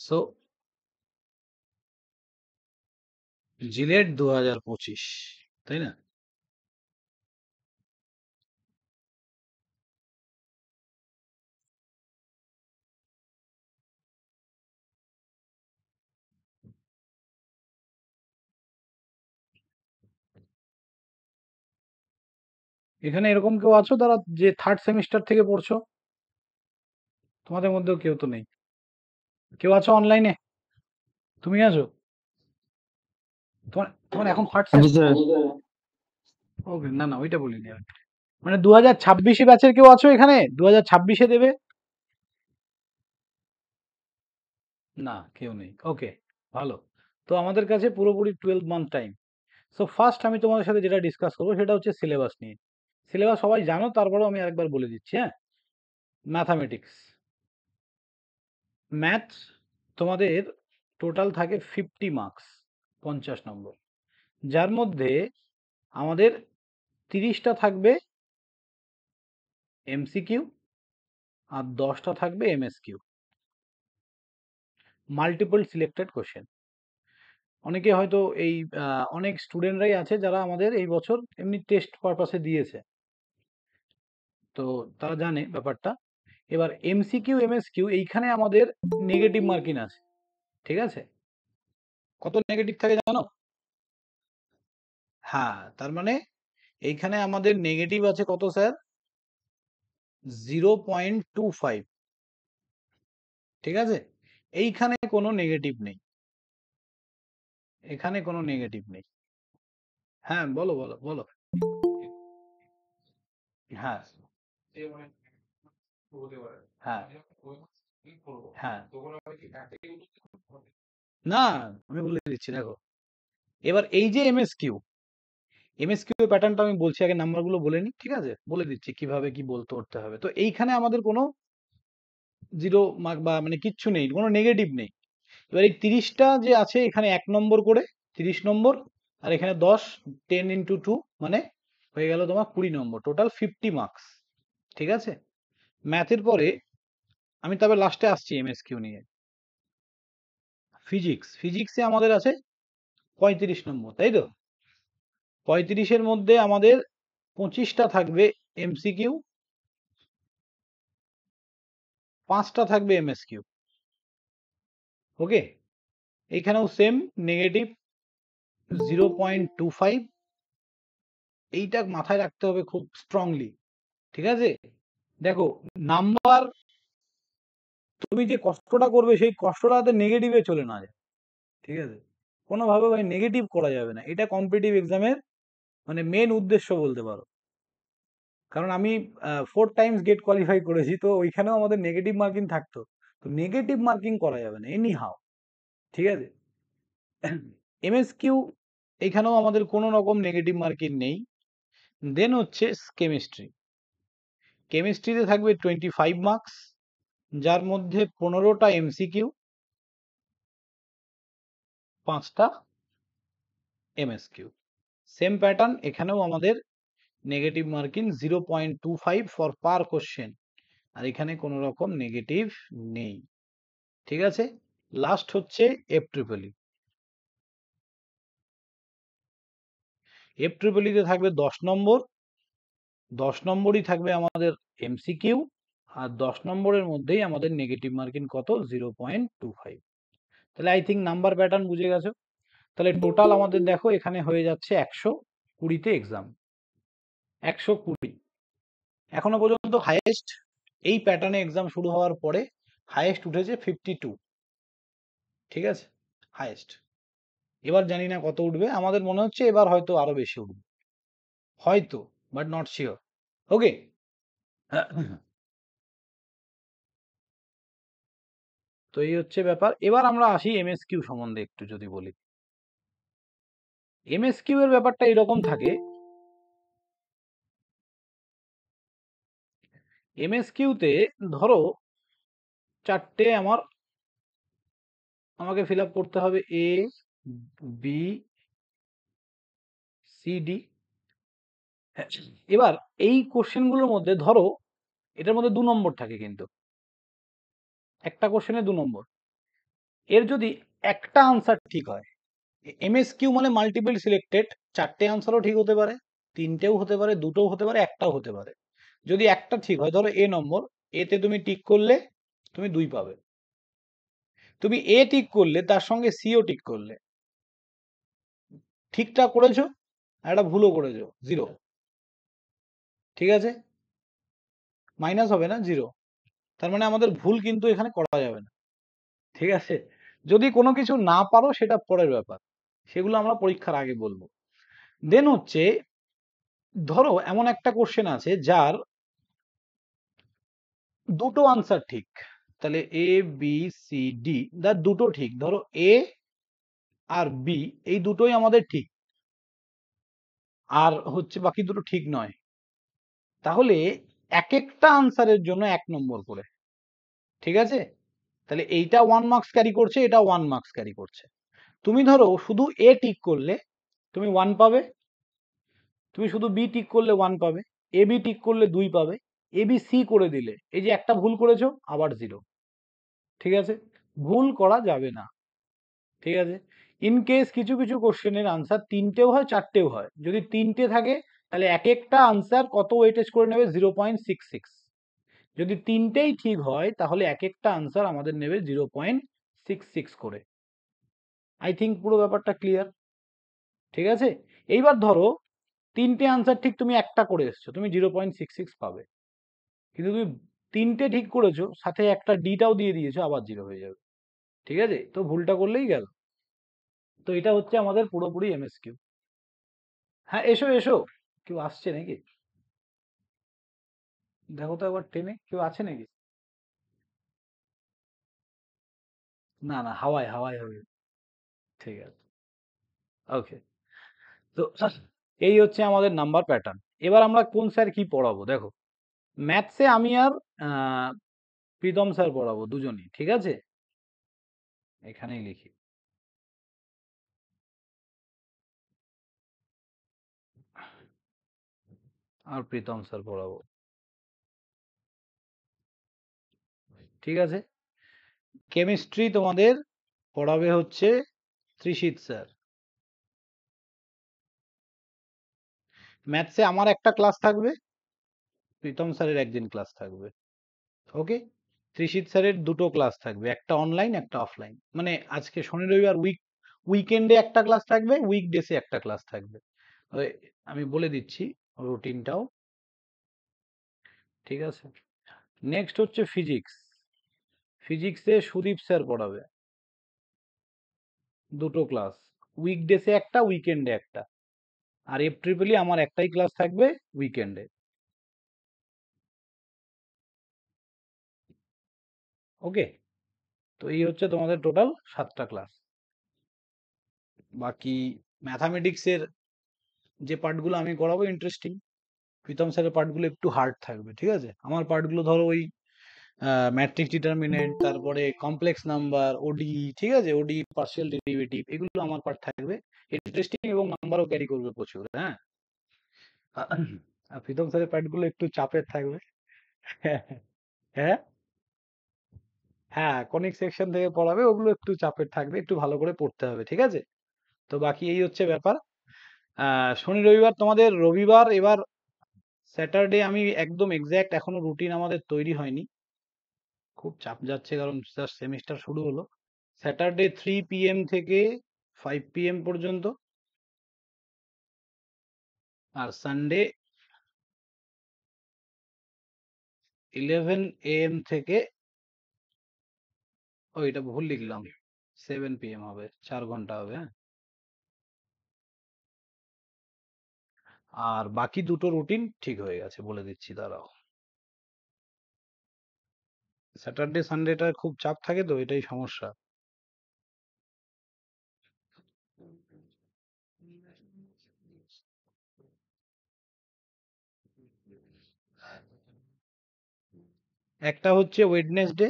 So JELET 2025, তাই না? এখানে এরকম কেউ আছো তারা যে থার্ড সেমিস্টার থেকে পড়ছো? তোমাদের মধ্যেও কেউ তো নেই। কেউ আছো অনলাইনে? তুমি আছো? তোমার তোমার এখন থার্ড সেম? জি স্যার। ওকে, না না ওইটা বলিনি আমি। মানে 2026 ব্যাচের কেউ আছো এখানে? 2026 দেবে? না, কেউ নেই। ওকে, ভালো। তো আমাদের কাছে পুরোপুরি 12 মান্থ টাইম। সো ফার্স্ট আমি তোমাদের সাথে যেটা ডিসকাস করবো সেটা হচ্ছে সিলেবাস নিয়ে। সিলেবাস সবাই জানো, তারপরেও আমি আরেকবার বলে দিচ্ছি, হ্যাঁ। ম্যাথামেটিক্স, ম্যাথ, তোমাদের টোটাল থাকে 50 মার্কস, 50 নম্বর। যার মধ্যে আমাদের 30টা থাকবে এমসিকিউ আর 10টা থাকবে এমএসকিউ, মাল্টিপল সিলেক্টেড কোশ্চেন। অনেকে হয়তো এই অনেক স্টুডেন্টরাই আছে যারা আমাদের এই বছর এমনি টেস্ট পারপাসে দিয়েছে, তো তারা জানে ব্যাপারটা। এবার এমসিকিউ এমএসকিউ এইখানে আমাদের নেগেটিভ মার্কিং আছে, ঠিক আছে? কত নেগেটিভ থাকে জানো? হ্যাঁ, তার মানে এইখানে আমাদের নেগেটিভ আছে কত স্যার? 0.25। ঠিক আছে, এইখানে কোনো নেগেটিভ নেই, এখানে কোনো নেগেটিভ নেই। হ্যাঁ, বলো বলো বলো। হ্যাঁ হ্যাঁ হ্যাঁ, না আমি বলে দিচ্ছি, দেখো। এবার এই যে এমএসকিউ, এমএসকিউ এর প্যাটার্নটা আমি বলছি, আগে নাম্বারগুলো বলে নি, ঠিক আছে? বলে দিচ্ছি কিভাবে কি বলতে করতে হবে। তো এইখানে আমাদের কোনো জিরো মার্ক বা মানে কিচ্ছু নেই, কোনো নেগেটিভ নেই। এবার এই 30টা যে আছে এখানে 1 নম্বর করে, 30 নম্বর, আর এখানে 10, 10 × 2 মানে হয়ে গেল তোমার 20 নম্বর, টোটাল 50 মার্কস। ঠিক আছে, ম্যাথের পরে আমি তবে লাস্টে আসছি এমএসকিউ নিয়ে। ফিজিক্স, ফিজিক্সে আমাদের আছে 35 নম্বর, তাই তো? 35-এর মধ্যে আমাদের 25টা থাকবে এমসিকিউ, 5টা থাকবে এমএসকিউ। ওকে, এইখানেও সেম নেগেটিভ 0.25, এইটা মাথায় রাখতে হবে খুব স্ট্রংলি। ঠিক আছে, দেখো, নাম্বার, তুমি যে কষ্টটা করবে সেই কষ্টটাতে নেগেটিভে চলে না যায়। ঠিক আছে, কোনোভাবে ভাই নেগেটিভ করা যাবে না, এটা কম্পিটিটিভ এক্সামের মানে মেন উদ্দেশ্য বলতে পারো। কারণ আমি 4 টাইমস গেট কোয়ালিফাই করেছি, তো ওইখানেও আমাদের নেগেটিভ মার্কিং থাকতো। তো নেগেটিভ মার্কিং করা যাবে না এনি হাও। ঠিক আছে, এমএসকিউ এখানেও আমাদের কোনো রকম নেগেটিভ মার্কিং নেই। দেন হচ্ছে কেমিস্ট্রি, কেমিস্ট্রিতে থাকবে 25 মার্কস, যার মধ্যে 15টা এমসিকিউ, 5টা এমএসকিউ। সেম প্যাটার্ন এখানেও আমাদের negative marking 0.25 for per question, আর এখানে কোনো রকম নেগেটিভ নেই। ঠিক আছে, লাস্ট হচ্ছে এফ ট্রিপলি। এফ ট্রিপলিতে থাকবে 10 নম্বর, 10 নম্বরই থাকবে আমাদের এমসিকিউ, আর 10 নম্বরের মধ্যেই আমাদের নেগেটিভ মার্কিং কত? 0.25। তাহলে আই থিঙ্ক নাম্বার প্যাটার্ন বুঝে গেছো। তাহলে টোটাল আমাদের দেখো এখানে হয়ে যাচ্ছে 120তে এক্সাম, 120। এখনো পর্যন্ত হাইয়েস্ট এই প্যাটার্নে এক্সাম শুরু হওয়ার পরে হাইয়েস্ট উঠেছে 52। ঠিক আছে, হাইয়েস্ট। এবার জানি না কত উঠবে, আমাদের মনে হচ্ছে এবার হয়তো আরো বেশি উঠবে, হয়তো, বাট নট শিওর। ওকে, তো এই হচ্ছে ব্যাপার। এবার আমরা আসি এমএসকিউ সম্বন্ধে একটু যদি বলি। এমএসকিউ এর ব্যাপারটা এরকম থাকে, এমএসকিউতে ধরো 4টে আমাকে ফিল আপ করতে হবে, এ বি সি ডি। এবার এই কোশ্চেনগুলোর মধ্যে ধরো এটার মধ্যে 2 নম্বর থাকে কিন্তু, একটা কোশ্চেনে 2 নম্বর। এর যদি একটা আনসার ঠিক হয়, এমএসকিউ মানে মাল্টিপল সিলেক্টেড, 4টে আনসারও ঠিক হতে পারে, 3টেও হতে পারে, 2টোও হতে পারে, একটাও হতে পারে। যদি একটা ঠিক হয়, ধরো এ নম্বর, এতে তুমি টিক করলে তুমি 2 পাবে। তুমি এ টিক করলে তার সঙ্গে সিও টিক করলে, ঠিকঠাক করেছো আর একটা ভুলও করেছো, 0। ঠিক আছে, মাইনাস হবে না, 0। তার মানে আমাদের ভুল কিন্তু এখানে করা যাবে না। ঠিক আছে, যদি কোনো কিছু না পারো সেটা পরের ব্যাপার, সেগুলো আমরা পরীক্ষার আগে বলবো। দেন হচ্ছে, ধরো এমন একটা কোশ্চেন আছে যার দুটো আনসার ঠিক, তাহলে এ বি সি ডি, তার দুটো ঠিক, ধরো এ আর বি এই দুটোই আমাদের ঠিক, আর হচ্ছে বাকি দুটো ঠিক নয়, তাহলে এক একটা আনসারের জন্য 1 নম্বর করে। ঠিক আছে, তাহলে এইটা 1 মার্কস ক্যারি করছে, এটা 1 মার্কস ক্যারি করছে। তুমি ধরো শুধু এ টিক করলে তুমি 1 পাবে, তুমি শুধু বি টিক করলে 1 পাবে, এ বি টিক করলে 2 পাবে, এ বি সি করে দিলে এই যে একটা ভুল করেছো আবার 0। ঠিক আছে, ভুল করা যাবে না। ঠিক আছে, ইন কেস কিছু কিছু কোশ্চেনের আনসার 3টেও হয় 4টেও হয়, যদি 3টে থাকে তাহলে এক একটা আনসার কত ওয়েটেজ করে নেবে, 0.66। যদি 3টেই ঠিক হয় তাহলে এক একটা আনসার আমাদের নেবে 0.66 করে। আই থিঙ্ক পুরো ব্যাপারটা ক্লিয়ার। ঠিক আছে, এইবার ধরো 3টে আনসার ঠিক, তুমি একটা করে এসছো, তুমি 0.66 পাবে, কিন্তু তুমি 3টে ঠিক করেছো, সাথে একটা ডিটাও দিয়ে দিয়েছো, আবার 0 হয়ে যাবে। ঠিক আছে, তো ভুলটা করলেই গেল। তো এটা হচ্ছে আমাদের পুরোপুরি এমএসকিউ। হ্যাঁ, এসো এসো, কেউ আসছে নাকি? দেখো তো একবার টেনে, কেউ আছে নাকি? না না, হাওয়ায় হাওয়ায় হবে। ঠিক আছে, ওকে। তো এই হচ্ছে আমাদের নাম্বার প্যাটার্ন। এবার আমরা কোন স্যার কি পড়াবো দেখো। ম্যাথসে আমি আর প্রীতম স্যার পড়াবো দুজনই। ঠিক আছে, এখানেই লিখি, আর প্রীতম স্যার পড়াবো। ঠিক আছে, কেমিস্ট্রি তোমাদের পড়াবে হচ্ছে ত্রিশিত স্যার। ম্যাথসে আমার একটা ক্লাস থাকবে, প্রীতম স্যারের একদিন ক্লাস থাকবে। ওকে, ত্রিশিত স্যারের দুটো ক্লাস থাকবে, একটা অনলাইন একটা অফলাইন, মানে আজকে শনি রবিবার উইকেন্ডে একটা ক্লাস থাকবে, উইকডেসে একটা ক্লাস থাকবে। আমি বলে দিচ্ছি রুটিনটাও। ঠিক আছে, নেক্সট হচ্ছে ফিজিক্স। ফিজিক্সে সুদীপ স্যার পড়াবে দুটো ক্লাস, উইকডেসে একটা উইকেন্ডে একটা। আর এফ ট্রিপলি আমার একটাই ক্লাস থাকবে উইকেন্ডে। ওকে, তো এই হচ্ছে তোমাদের টোটাল 7টা ক্লাস। বাকি ম্যাথামেটিক্সের যে পার্টগুলো আমি করাবো ইন্টারেস্টিং, প্রীতম স্যারের পার্টগুলো একটু হার্ড থাকবে। ঠিক আছে, আমার পার্টগুলো ধরো ওই ম্যাট্রিক্স ডিটারমিনেন্ট, তারপরে কমপ্লেক্স নাম্বার, ওডি, ঠিক আছে, ওডি পার্শিয়াল ডেরিভেটিভ, এগুলো আমার পার্ট থাকবে ইন্টারেস্টিং, এবং নাম্বারও ক্যারি করবে প্রচুর। হ্যাঁ, আর প্রীতম স্যারের পার্টগুলো একটু চাপের থাকবে। হ্যাঁ, হ্যাঁ, কনিক সেকশন থেকে পড়াবে, ওগুলো একটু চাপের থাকবে, একটু ভালো করে পড়তে হবে। ঠিক আছে, তো বাকি এই হচ্ছে ব্যাপার। শনি রবিবার তোমাদের, রবিবার এবার স্যাটারডে আমি একদম এক্স্যাক্ট এখনো রুটিন আমাদের তৈরি হয়নি, খুব চাপ যাচ্ছে কারণ সেমিস্টার শুরু হলো। স্যাটারডে 3 PM থেকে 5 PM পর্যন্ত, আর সানডে 11 AM থেকে, ও এটা ভুল লিখলাম, 7 PM হবে, 4 ঘন্টা হবে। হ্যাঁ, আর বাকি দুটো রুটিন ঠিক হয়ে গেছে, বলে দিচ্ছি দাঁড়াও। স্যাটারডে সানডেটা খুব চাপ থাকে, তো এটাই সমস্যা। একটা হচ্ছে ওয়েডনেসডে,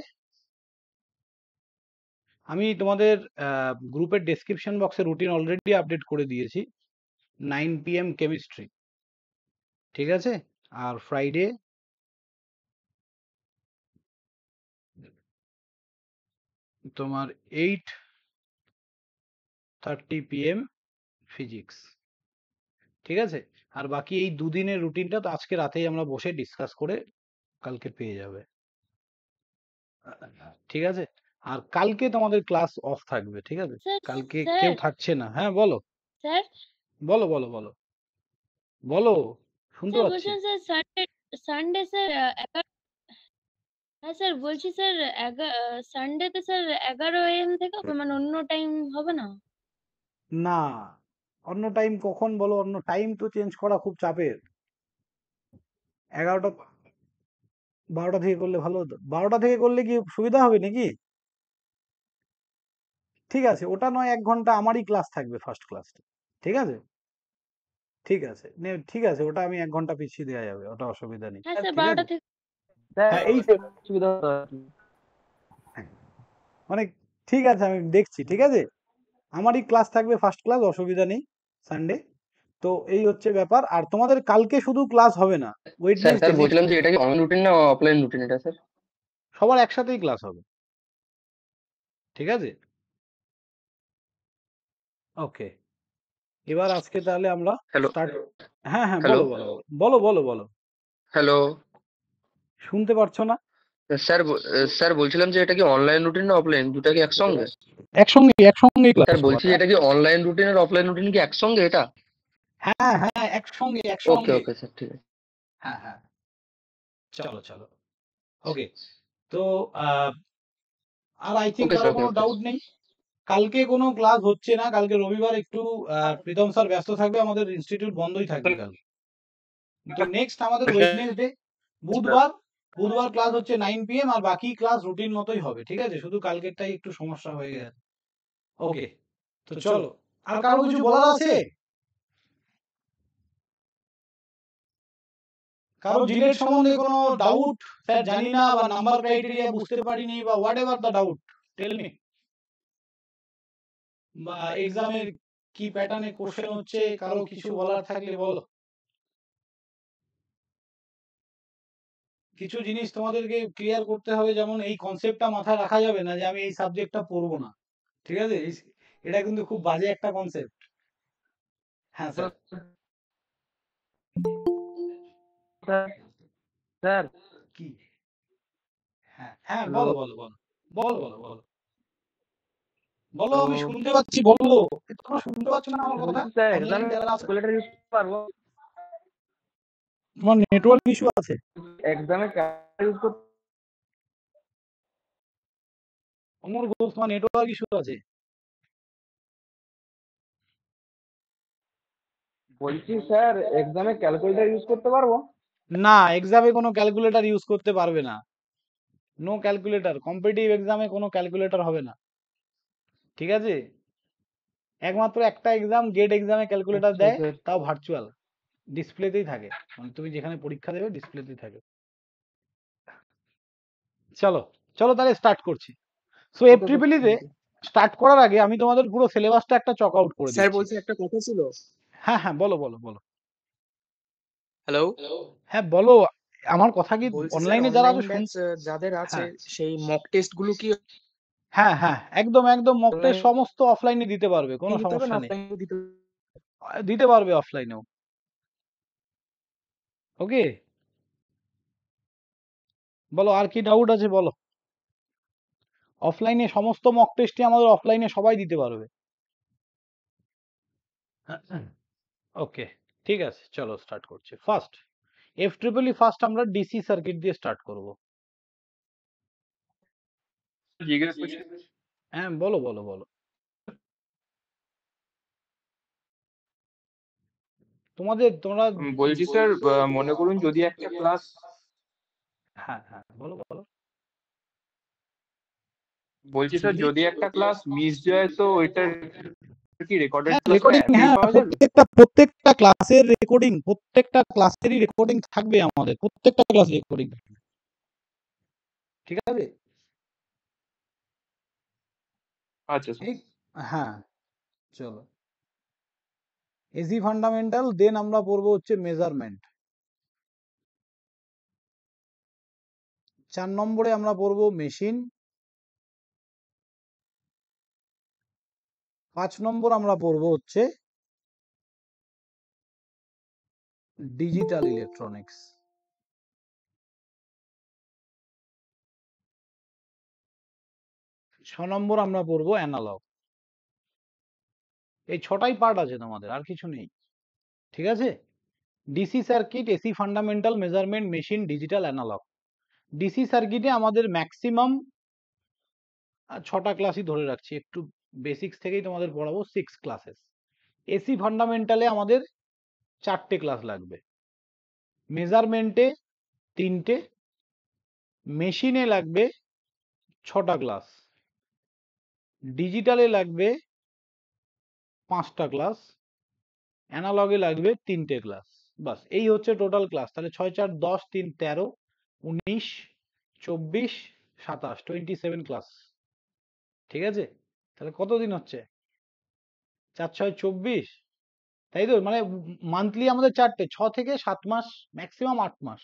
আমি তোমাদের গ্রুপের ডেসক্রিপশন বক্সে রুটিন অলরেডি আপডেট করে দিয়েছি, 9 PM কেমিস্ট্রি। ঠিক আছে, আর ফ্রাইডে তোমার 8:30 PM ফিজিক্স। ঠিক আছে? আর বাকি এই দুদিনের রুটিনটা তো আজকে রাতেই আমরা বসে ডিসকাস করে কালকে পেয়ে যাবে। ঠিক আছে? আর কালকে তোমাদের ক্লাস অফ থাকবে। ঠিক আছে? স্যার কালকে স্যার কেউ থাকছে না। হ্যাঁ, বলো। স্যার বলো, বলো, বলো। বলো, শুনতে স্যার পাচ্ছি। বলছেন স্যার সানডে সানডে স্যার হ্যাঁ স্যার বলছি স্যার সানডেতে স্যার 11 AM থেকে হবে, মানে অন্য টাইম হবে না? না, অন্য টাইম কখন বলো? অন্য টাইম তো চেঞ্জ করা খুব চাপের। 11টা 12টা থেকে করলে ভালো হতো। 12টা থেকে করলে কি সুবিধা হবে নাকি? ঠিক আছে, ওটা নয় 1 ঘন্টা আমারই ক্লাস থাকবে ফার্স্ট ক্লাস। ঠিক আছে? ঠিক আছে। ঠিক আছে, ওটা আমি 1 ঘন্টা পিছিয়ে দেওয়া যাবে। ওটা অসুবিধা নেই। হ্যাঁ স্যার ঠিক 12টা আছে? থেকে। স্যার হ্যাঁ, এই একটু সুবিধা হতো আর কি। হ্যাঁ, মানে ঠিক আছে, আমি দেখছি। ঠিক আছে? আমারই ক্লাস থাকবে ফার্স্ট ক্লাস, অসুবিধা নেই। সানডে। তো এই হচ্ছে ব্যাপার। আর তোমাদের কালকে শুধু ক্লাস হবে না, স্যার ওয়েডনেসডে স্যার নেক্সট বলছিলাম যে এটা কি অনলাইন রুটিন না অফলাইন রুটিন এটা স্যার? সবার একসাথেই ক্লাস হবে। ঠিক আছে? ওকে, এবার আজকে তাহলে আমরা হ্যালো স্টার্ট। হ্যাঁ, হ্যাঁ, হ্যালো বলো, বলো, বলো, বলো, বলো, বলো। হ্যালো শুনতে পারছো না? স্যার স্যার বলছিলাম যে এটা কি অনলাইন রুটিন না অফলাইন, দুটা কি একসঙ্গে? একসঙ্গে একসঙ্গেই ক্লাস স্যার সবার। বলছি যে এটা কি অনলাইন রুটিন আর অফলাইন রুটিন কি একসঙ্গে এটা? হ্যাঁ, হ্যাঁ, একসঙ্গে ওকে একসঙ্গে। ওকে স্যার, ঠিক আছে। হ্যাঁ, হ্যাঁ, চলো, চলো। ওকে। তো আহ, আর আই থিঙ্ক ওকে কারো স্যার, ওকে কোনো ওকে। ডাউট নেই। কালকে কোনো ক্লাস হচ্ছে না। কালকে রবিবার, একটু প্রীতম স্যার ব্যস্ত থাকবে, আমাদের ইনস্টিটিউট বন্ধই থাকবে কাল। তো নেক্সট আমাদের ওয়েডনেসডে, বুধবার। বুধবার ক্লাস হচ্ছে 9 PM, আর বাকি ক্লাস রুটিন মতোই হবে। ঠিক আছে? শুধু কালকেরটাই একটু সমস্যা হয়ে গেছে। ওকে, তো চলো। আর কারো কিছু বলার আছে? কারো জিলেট সম্বন্ধে কোনো ডাউট? স্যার জানি না, বা নাম্বার ক্রাইটেরিয়া বুঝতে পারিনি, বা whatever the doubt, tell me. বা এক্সামের কি প্যাটার্নে কোশ্চেন হচ্ছে, কারো কিছু বলার থাকলে বলো। কিছু জিনিস তোমাদেরকে ক্লিয়ার করতে হবে, যেমন এই কনসেপ্টটা মাথায় রাখা যাবে না যে আমি এই সাবজেক্টটা পড়বো না। ঠিক আছে? এটা কিন্তু খুব বাজে একটা কনসেপ্ট। হ্যাঁ স্যার। স্যার স্যার কি? হ্যাঁ, হ্যাঁ, হ্যালো। বলো, বলো, বলো, বলো, বলো, বলো, বলো, তো আমি শুনতে পাচ্ছি, বলো। তোমরা শুনতে পাচ্ছ না আমার কথা? বলছি স্যার অনলাইন এক্সামে যারা আছে, ক্যালকুলেটর ইউজ করতে পারবো? তোমার নেটওয়ার্ক ইস্যু আছে। এক্সামে ক্যালকুলেটর ইউজ করতে অমর ঘোষ, তোমার নেটওয়ার্ক ইস্যু আছে। বলছি স্যার এক্সামে ক্যালকুলেটর ইউজ করতে পারবো? না, এক্সামে কোনো ক্যালকুলেটর ইউজ করতে পারবে না। নো ক্যালকুলেটর, কম্পিটিটিভ এক্সামে কোনো ক্যালকুলেটর হবে না। ঠিক আছে? একমাত্র একটা এক্সাম, গেট এক্সামে ক্যালকুলেটর আচ্ছা দেয়, স্যার। তাও ভার্চুয়াল। ডিসপ্লেতেই থাকে, মানে তুমি যেখানে পরীক্ষা দেবে ডিসপ্লেতেই থাকে। চলো, চলো তাহলে স্টার্ট করছি। So F okay sir, triple তে থ্যাংক ইউ। স্টার্ট করার আগে আমি তোমাদের পুরো সিলেবাসটা একটা চক আউট করে স্যার দিচ্ছি। বলছি একটা কথা ছিল। হ্যাঁ, হ্যাঁ, বলো, বলো, বলো। হ্যালো, হ্যাঁ, বলো। আমার কথা কি বলছি স্যার অনলাইনে যারা অনলাইন আছে ব্যাচ যাদের আছে হ্যাঁ, সেই মক টেস্ট গুলো কি হ্যাঁ, হ্যাঁ, একদম একদম মক টেস্ট অনলাইনে সমস্ত অফলাইনে দিতে পারবে, কোনো দিতে হবে না সমস্যা নেই। অফলাইনে দিতে হবে? দিতে পারবে অফলাইনেও। ওকে, বলো আর কি ডাউট আছে, বলো। অফলাইনে সমস্ত মক টেস্টই আমাদের অফলাইনে সবাই দিতে পারবে। ওকে, ঠিক আছে, চলো স্টার্ট করছি। ফার্স্ট এফ ট্রিপল ই, ফার্স্ট আমরা ডিসি সার্কিট দিয়ে স্টার্ট করব। জিজ্ঞেস করছি। হ্যাঁ, বলো, বলো, বলো। তোমরা বলছি স্যার মনে করুন যদি একটা ক্লাস হ্যাঁ, হ্যাঁ, বলো, বলো। বলছি স্যার যদি একটা ক্লাস মিস যায় তো ওইটার কি রেকর্ডেড হ্যাঁ, ক্লাসটা রেকর্ডিং, একই হ্যাঁ, পাওয়া যাবে? প্রত্যেকটা ক্লাসের রেকর্ডিং, প্রত্যেকটা ক্লাসেরই রেকর্ডিং থাকবে, আমাদের প্রত্যেকটা ক্লাস রেকর্ডিং। ঠিক আছে? আচ্ছা স্যার। এই হ্যাঁ, চলো। এসি ফান্ডামেন্টাল, দেন আমরা পড়বো হচ্ছে মেজারমেন্ট। 4 নম্বরে আমরা পড়বো মেশিন। 5 নম্বর আমরা পড়বো হচ্ছে ডিজিটাল ইলেকট্রনিক্স। 6 নম্বর আমরা পড়বো অ্যানালগ। এই 6টাই পার্ট আছে তোমাদের, আর কিছু নেই, ঠিক আছে? DC circuit, AC fundamental, measurement, machine, digital, analogue. DC সার্কিটে আমাদের ম্যাক্সিমাম 6টা ক্লাসই ধরে রাখছি, একটু বেসিক্স থেকেই তোমাদের পড়াবো 6 ক্লাসেস। এসি ফান্ডামেন্টালে আমাদের 4টে ক্লাস লাগবে, মেজারমেন্টে 3টে, মেশিনে লাগবে 6টা ক্লাস, ডিজিটালে লাগবে 5টা ক্লাস, অ্যানালগে লাগবে 3টে ক্লাস। বাস এই হচ্ছে টোটাল ক্লাস। তাহলে 6 4 10 3 13 19 24 27 27 ক্লাস, ঠিক আছে? তাহলে কতদিন হচ্ছে? 4 6 24, তাই তো? মানে মান্থলি আমাদের 4টে, 6 থেকে 7 মাস, ম্যাক্সিমাম 8 মাস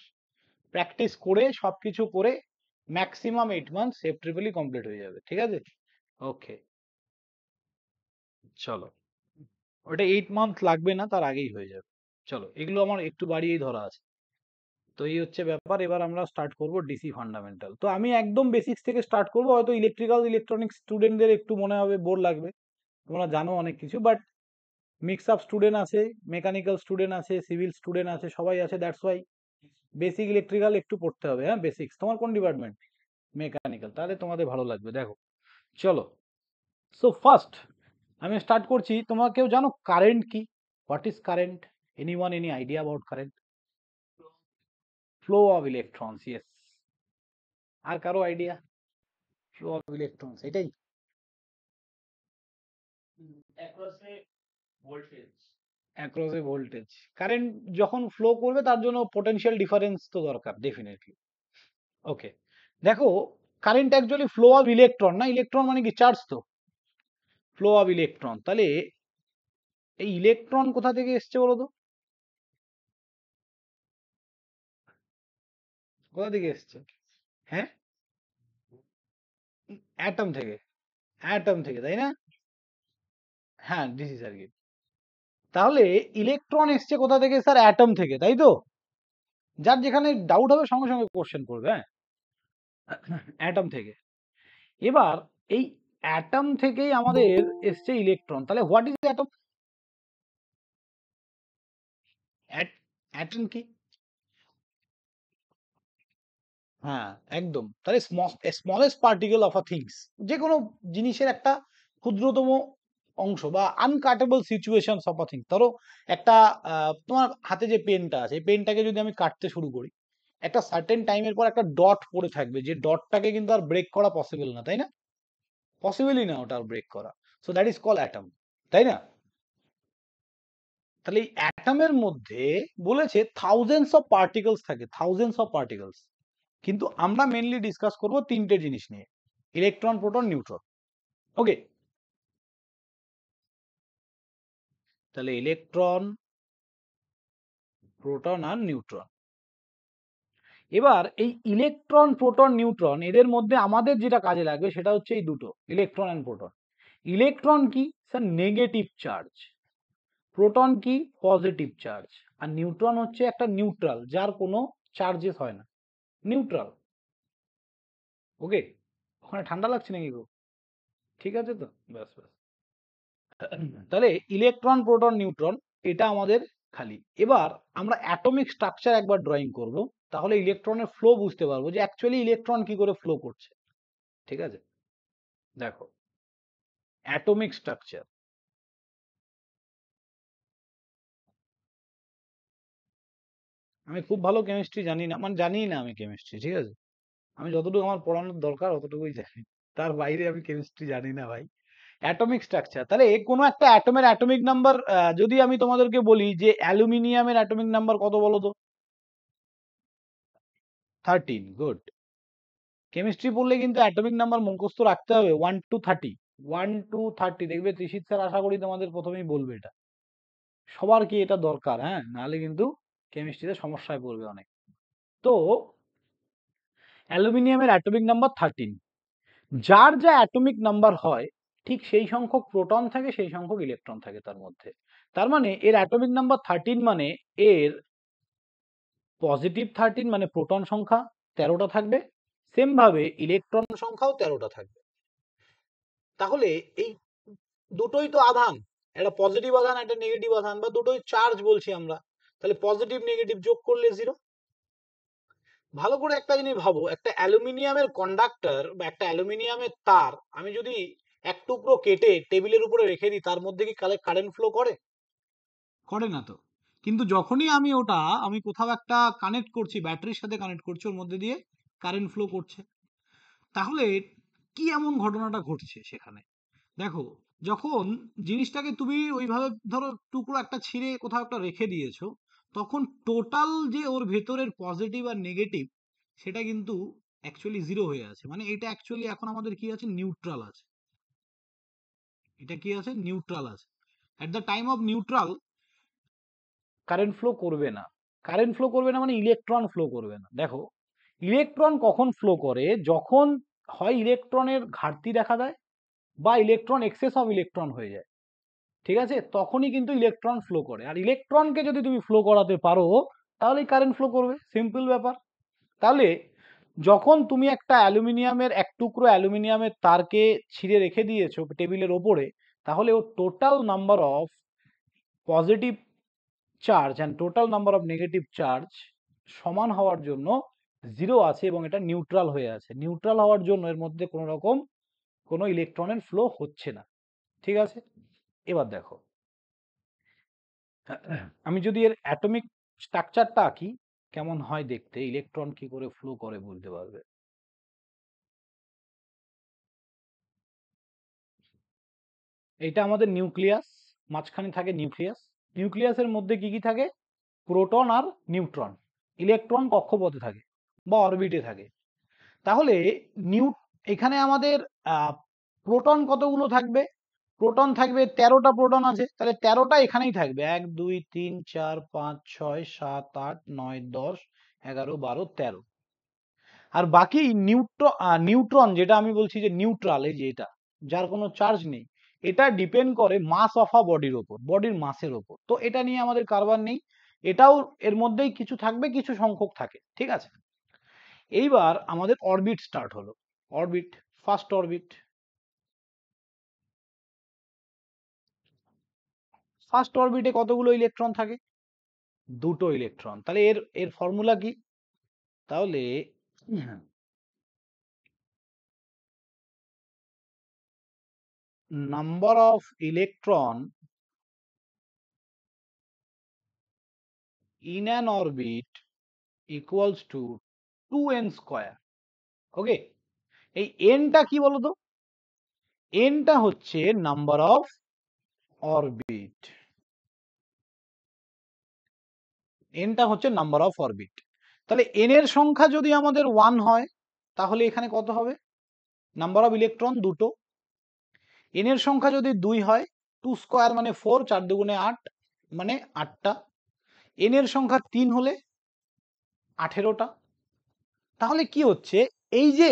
প্র্যাকটিস করে সবকিছু করে ম্যাক্সিমাম 8 মান্থ এফট্রিপলি কমপ্লিট হয়ে যাবে, ঠিক আছে? ওকে, চলো, ওটা 8 মান্থ লাগবে না, তার আগেই হয়ে যাবে। চলো, এগুলো আমার একটু বাড়িয়েই ধরা আছে। তো এই হচ্ছে ব্যাপার। এবার আমরা স্টার্ট করব ডিসি ফান্ডামেন্টাল। তো আমি একদম বেসিক্স থেকে স্টার্ট করব। হয়তো ইলেকট্রিক্যাল ইলেকট্রনিক্স স্টুডেন্টদের একটু মনে হবে বোর লাগবে, তোমরা জানো অনেক কিছু, বাট মিক্স আপ স্টুডেন্ট আছে, মেকানিক্যাল স্টুডেন্ট আছে, সিভিল স্টুডেন্ট আছে, সবাই আছে, দ্যাটস ওয়াই বেসিক ইলেকট্রিক্যাল একটু পড়তে হবে। হ্যাঁ, বেসিক্স। তোমার কোন ডিপার্টমেন্ট? মেকানিক্যাল, তাহলে তোমাদের ভালো লাগবে। দেখো, চলো, সো ফার্স্ট আমি স্টার্ট করছি। তোমরা কেউ জানো কারেন্ট কি? What is current? Anyone, any idea about current? Flow of electrons, yes. আর কারো আইডিয়া? ফ্লো অফ ইলেকট্রনস, এটাই। Across a voltage. কারেন্ট যখন ফ্লো করবে তার জন্য পোটেনশিয়াল ডিফারেন্স তো দরকার, ডেফিনেটলি। ওকে, দেখো, current actually flow of electron না, ইলেকট্রন মানে কি? চার্জ তো, ফ্লো অফ ইলেকট্রন। তাহলে এই ইলেকট্রন কোথা থেকে এসছে বলো তো? কোথা থেকে এসছে? হ্যাঁ, অ্যাটম থেকে, অ্যাটম থেকে, তাই না? হ্যাঁ, ডিসি সার্কিট। তাহলে ইলেকট্রন এসছে কোথা থেকে? স্যার, অ্যাটম থেকে, তাই তো? যার যেখানে ডাউট হবে সঙ্গে সঙ্গে কোশ্চেন করবে। হ্যাঁ, অ্যাটম থেকে। এবার এই অ্যাটম থেকেই আমাদের এসছে ইলেকট্রন। তাহলে হোয়াট ইজ অ্যাটম? অ্যাটম কি? হ্যাঁ, একদম। তাহলে smallest particle of a things, যে কোনো জিনিসের একটা ক্ষুদ্রতম অংশ বা আনকাটেবল সিচুয়েশনস অফ আ থিং। ধরো একটা তোমার হাতে যে পেনটা আছে, এই পেনটাকে যদি আমি কাটতে শুরু করি, একটা সার্টেন টাইমের পর একটা ডট পড়ে থাকবে, যে ডটটাকে কিন্তু আর ব্রেক করা পসিবল না, তাই না? পসিবলই না ওটা আর ব্রেক করা। So that is call atom, তাই না? তাহলে এই অ্যাটমের মধ্যে বলেছে থাউজেন্ডস অফ পার্টিকলস থাকে, থাউজেন্ডস অফ পার্টিকলস। কিন্তু আমরা মেনলি ডিসকাস করব 3টে জিনিস নিয়ে: ইলেকট্রন, প্রোটন, নিউট্রন। ওকে, তাহলে ইলেকট্রন, প্রোটন আর নিউট্রন। এবার এই ইলেকট্রন, প্রোটন, নিউট্রন এদের মধ্যে আমাদের যেটা কাজে লাগবে সেটা হচ্ছে এই দুটো, ইলেকট্রন এন্ড প্রোটন। ইলেকট্রন কি? Sir, negative charge. প্রোটন কি? Positive charge. আর নিউট্রন হচ্ছে একটা নিউট্রাল, যার কোনো চার্জেস হয় না, নিউট্রাল। ওকে, ওখানে ঠান্ডা লাগছে নাকি গো? ঠিক আছে তো, ব্যাস ব্যাস। তাহলে ইলেকট্রন, প্রোটন, নিউট্রন এটা আমাদের খালি। এবার আমরা অ্যাটমিক স্ট্রাকচার একবার ড্রয়িং করব, তাহলে ইলেকট্রনের ফ্লো বুঝতে পারবো যে অ্যাকচুয়ালি ইলেকট্রন কি করে ফ্লো করছে। ঠিক আছে, দেখো, অ্যাটমিক স্ট্রাকচার। আমি খুব ভালো কেমিস্ট্রি জানি না, মানে জানি না আমি কেমিস্ট্রি, ঠিক আছে? আমি যতটুকু আমার পড়ানোর দরকার অতটুকুই জানি, তার বাইরে আমি কেমিস্ট্রি জানি না ভাই। অ্যাটমিক স্ট্রাকচার, তাহলে কোনো একটা অ্যাটমের অ্যাটমিক নাম্বার, যদি আমি তোমাদেরকে বলি যে অ্যালুমিনিয়ামের অ্যাটমিক নাম্বার কত বলো তো? 13, গুড। কেমিস্ট্রি পড়লে কিন্তু অ্যাটমিক নাম্বার মুখস্থ রাখতে হবে, 1 to 30, 1 to 30। দেখবে ত্রিশিত স্যার আশা করি তোমাদের প্রথমেই বলবে এটা, সবার কি এটা দরকার? হ্যাঁ, নাহলে কিন্তু কেমিস্ট্রিতে সমস্যায় পড়বে অনেক। তো অ্যালুমিনিয়ামের অ্যাটমিক নাম্বার 13। যার যা অ্যাটমিক নাম্বার হয়, ঠিক সেই সংখ্যক প্রোটন থাকে, সেই সংখ্যক ইলেকট্রন থাকে তার মধ্যে। তার মানে এর অ্যাটমিক নাম্বার 13 মানে এর পজিটিভ 13 মানে প্রোটন সংখ্যা 13টা থাকবে, সেম ভাবে ইলেকট্রন সংখ্যাও 13টা থাকবে। তাহলে এই দুটোই তো আধান, একটা পজিটিভ আধান একটা নেগেটিভ আধান, বা দুটোই চার্জ বলছি আমরা, তাহলে পজিটিভ নেগেটিভ যোগ করলে 0। ভালো করে একটা জিনিস ভাবো, একটা অ্যালুমিনিয়ামের কন্ডাক্টর বা একটা অ্যালুমিনিয়ামের তার আমি যদি এক টুকরো কেটে টেবিলের উপরে রেখে দিই, তার মধ্যে কি কারেন্ট ফ্লো করে? করে না তো। কিন্তু যখনই আমি কোথাও একটা কানেক্ট করছি, ব্যাটারির সাথে কানেক্ট করছি, ওর মধ্যে দিয়ে কারেন্ট ফ্লো করছে। তাহলে কি এমন ঘটনাটা ঘটছে সেখানে? দেখো, যখন জিনিসটাকে তুমি ওইভাবে ধরো টুকরো একটা ছিঁড়ে কোথাও একটা রেখে দিয়েছো, তখন টোটাল যে ওর ভেতরের পজিটিভ আর নেগেটিভ সেটা কিন্তু অ্যাকচুয়ালি 0 হয়ে আছে। মানে এটা অ্যাকচুয়ালি এখন আমাদের কি আছে? নিউট্রাল আছে। এটা কি আছে? নিউট্রাল আছে। At the time of neutral current flow করবে না। কারেন্ট ফ্লো করবে না মানে ইলেকট্রন ফ্লো করবে না। দেখো, ইলেকট্রন কখন ফ্লো করে? যখন হয় ইলেকট্রনের ঘাটতি দেখা দেয়, বা ইলেকট্রন এক্সেস অফ ইলেকট্রন হয়ে যায়, ঠিক আছে? তখনই কিন্তু ইলেকট্রন ফ্লো করে। আর ইলেকট্রনকে যদি তুমি ফ্লো করাতে পারো, তাহলেই কারেন্ট ফ্লো করবে, সিম্পল ব্যাপার। তাহলে যখন তুমি একটা অ্যালুমিনিয়ামের এক টুকরো অ্যালুমিনিয়ামের তারকে ছিঁড়ে রেখে দিয়েছো টেবিলের ওপরে, তাহলে ও total number of positive charge and total number of negative charge সমান হওয়ার জন্য 0 আছে, এবং এটা নিউট্রাল হয়ে আছে। নিউট্রাল হওয়ার জন্য এর মধ্যে কোনো রকম কোনো ইলেকট্রনের ফ্লো হচ্ছে না, ঠিক আছে? এবার দেখো, আমি যদি এর অ্যাটমিক স্ট্রাকচারটা আঁকি, কেমন হয় দেখতে, ইলেকট্রন কি করে ফ্লো করে বুঝতে পারবে। এটা আমাদের নিউক্লিয়াস, মাঝখানে থাকে নিউক্লিয়াস। নিউক্লিয়াসের মধ্যে কি কি থাকে? প্রোটন আর নিউট্রন। ইলেকট্রন কক্ষপথে থাকে বা অরবিটে থাকে। তাহলে এখানে আমাদের প্রোটন কতগুলো থাকবে? প্রোটন থাকবে 13টা প্রোটন আছে, তাহলে 13টা এখানেই থাকবে। 1 2 3 4 5 6 7 8 9 10 11 12 13। আর বাকি নিউট্রন যেটা আমি বলছি যে নিউট্রাল, এই যে এটা, যার কোনো চার্জ নেই, এটা ডিপেন্ড করে মাস অফ আ বডির ওপর, বডির মাসের ওপর। তো এটা নিয়ে আমাদের কারবার নেই, এটাও এর মধ্যেই কিছু থাকবে, কিছু সংখ্যক থাকে, ঠিক আছে? এইবার আমাদের অরবিট স্টার্ট হলো। Orbit, first orbit. ফার্স্ট অরবিটে কতগুলো ইলেকট্রন থাকে? 2টো ইলেকট্রন। তাহলে এর এর ফর্মুলা কি? তাহলে number of electron in an orbit equals to 2n square. ওকে, এই nটা কি বলতো? nটা হচ্ছে নাম্বার অফ অরবিট। nটা হচ্ছে নাম্বার অফ অরবিট। তাহলে n এর সংখ্যা যদি আমাদের 1 হয়, তাহলে এখানে কত হবে? নাম্বার অফ ইলেকট্রন 2টো। n এর সংখ্যা যদি 2 হয়, 2 স্কয়ার মানে 4, 4 দুগুণে 8 মানে 8টা। n এর সংখ্যা 3 হলে 18টা। তাহলে কি হচ্ছে? এই যে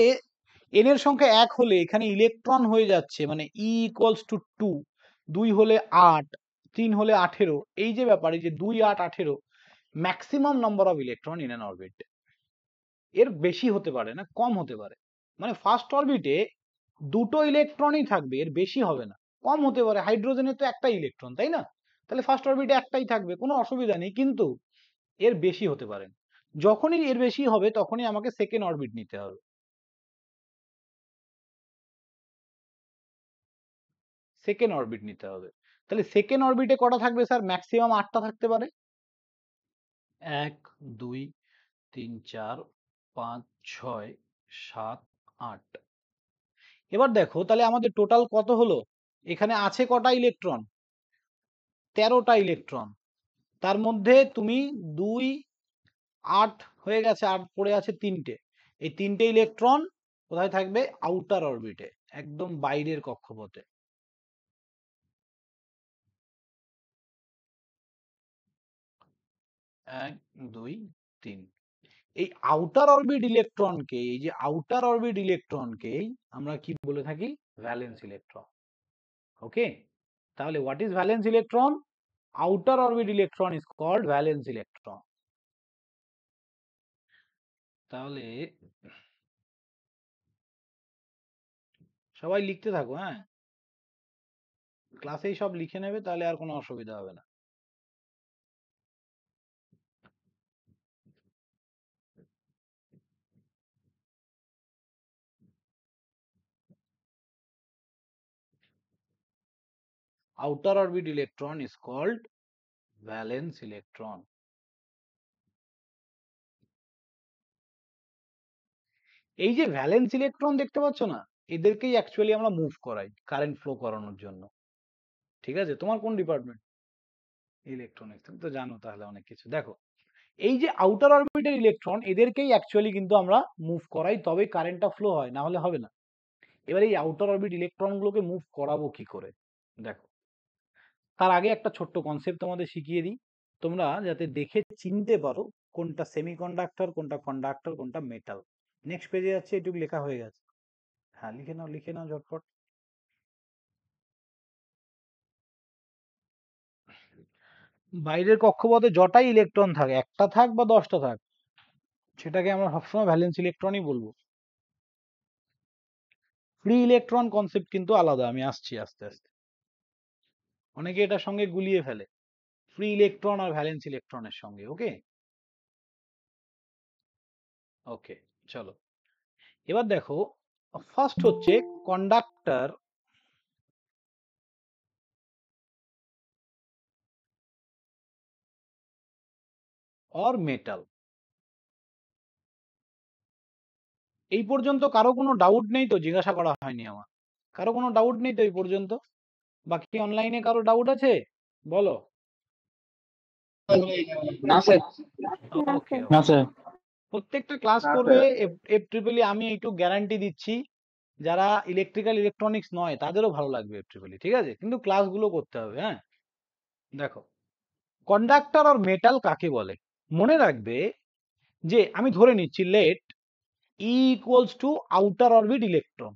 n এর সংখ্যা 1 হলে এখানে ইলেকট্রন হয়ে যাচ্ছে, মানে E ইকুয়ালস টু 2, 2 হলে 8, 3 হলে 18। এই যে ব্যাপার, এই যে 2 8 18 maximum number of electron in an orbit. এর বেশি হতে পারে না, কম হতে পারে। মানে ফার্স্ট অরবিটে 2টো ইলেকট্রনই থাকবে, এর বেশি হবে না। কম হতে পারে, হাইড্রোজেনের তো একটাই ইলেকট্রন, তাই না? তাহলে ফার্স্ট অরবিটে একটাই থাকবে, কোনো অসুবিধা নেই। কিন্তু এর বেশি হতে পারে না। যখনই এর বেশি হবে, তখনই আমাকে সেকেন্ড অরবিট নিতে হবে। সেকেন্ড অরবিট নিতে হবে। তাহলে সেকেন্ড অরবিটে কটা থাকবে স্যার? ম্যাক্সিমাম 8টা থাকতে পারে। 1 2 3 4 5 6 7 8। এবার দেখো, তাহলে আমাদের টোটাল কত হলো? এখানে আছে কটা ইলেকট্রন? 13টা ইলেকট্রন। তার মধ্যে তুমি 2 8 হয়ে গেছে, আর পড়ে আছে 3টে। এই 3টে ইলেকট্রন কোথায় থাকবে? আউটার অরবিটে, একদম বাইরের কক্ষপথে। 1 2 3। এই আউটার অরবিট ইলেকট্রনকে, এই যে আউটার অরবিট ইলেকট্রনকে আমরা কি বলে থাকি? Valence electron. ওকে, তাহলে what is valence electron? Outer orbit electron is called valence electron. তাহলে সবাই লিখতে থাকো, হ্যাঁ, ক্লাসেই সব লিখে নেবে, তাহলে আর কোনো অসুবিধা হবে না। Outer orbit electron is called valence electron. এই যে ভ্যালেন্স ইলেকট্রন দেখতে পাচ্ছ না, এদেরকেই অ্যাকচুয়ালি আমরা মুভ করাই কারেন্ট ফ্লো করানোর জন্য। ঠিক আছে, তোমার কোন ডিপার্টমেন্ট? ইলেকট্রনিক্স। তুমি তো জানো তাহলে অনেক কিছু। দেখো, এই যে আউটার অরবিটের ইলেকট্রন, এদেরকেই অ্যাকচুয়ালি কিন্তু আমরা মুভ করাই, তবে কারেন্টটা ফ্লো হয়, না হলে হবে না। এবার এই আউটার অরবিট ইলেকট্রনগুলোকে মুভ করাবো কি করে? দেখো, তার আগে একটা ছোট্ট কনসেপ্ট তোমাদের শিখিয়ে দিই, তোমরা যাতে দেখে চিনতে পারো কোনটা সেমিকন্ডাক্টর, কোনটা কন্ডাক্টর, কোনটা মেটাল। নেক্সট পেজে যাচ্ছে, এটুকু লেখা হয়ে গেছে। হ্যাঁ, লিখে নাও ঝটপট। বাইরের কক্ষপথে যটাই ইলেকট্রন থাকে, একটা থাক বা 10টা থাক, সেটাকে আমরা সবসময় ভ্যালেন্স ইলেকট্রনই বলবো। ফ্রি ইলেকট্রন কনসেপ্ট কিন্তু আলাদা, আমি আসছি আস্তে আস্তে। অনেকে এটার সঙ্গে গুলিয়ে ফেলে, ফ্রি ইলেকট্রন আর ভ্যালেন্স ইলেকট্রনের সঙ্গে। ওকে ওকে, চলো এবার দেখো, ফার্স্ট হচ্ছে কন্ডাক্টর অর মেটাল। এই পর্যন্ত কারো কোনো ডাউট নেই তো? জিজ্ঞাসা করা হয়নি আমার। কারো কোনো ডাউট নেই তো এই পর্যন্ত? বাকি অনলাইনে কারো ডাউট আছে? বলো। না স্যার। ওকে, না স্যার। প্রত্যেকটা ক্লাস করবে FEEE, আমি একটু গ্যারান্টি দিচ্ছি, যারা ইলেকট্রিক্যাল ইলেকট্রনিক্স নয় তাদেরও ভালো লাগবে FEEE, ঠিক আছে? কিন্তু ক্লাসগুলো করতে হবে। হ্যাঁ, দেখো, কন্ডাক্টর আর মেটাল কাকে বলে? মনে রাখবে যে আমি ধরে নিচ্ছি let E equals to outer orbit electron,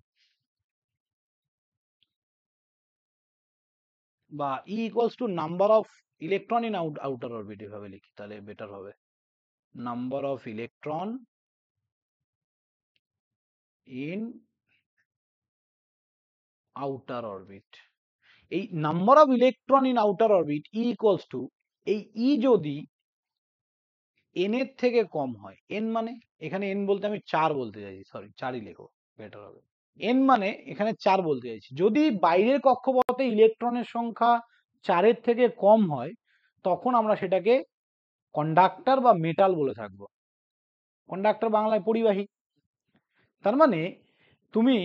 বা E equals to number of electron in outer orbit, এভাবে লিখি তাহলে বেটার হবে। Number of electron in outer orbit. এই number of electron in outer orbit E equals to, এই E যদি n এর থেকে কম হয়, n মানে এখানে n বলতে আমি 4 বলতে চাইছি, সরি 4ই লেখো, বেটার হবে। n মানে এখানে 4 বলতে চাইছি। যদি বাইরের কক্ষপথে ইলেকট্রনের সংখ্যা 4 এর থেকে কম হয়, তখন আমরা সেটাকে কন্ডাক্টর বা মেটাল বলে থাকবো। কন্ডাক্টর বাংলায় পরিবাহী। তার মানে তুমি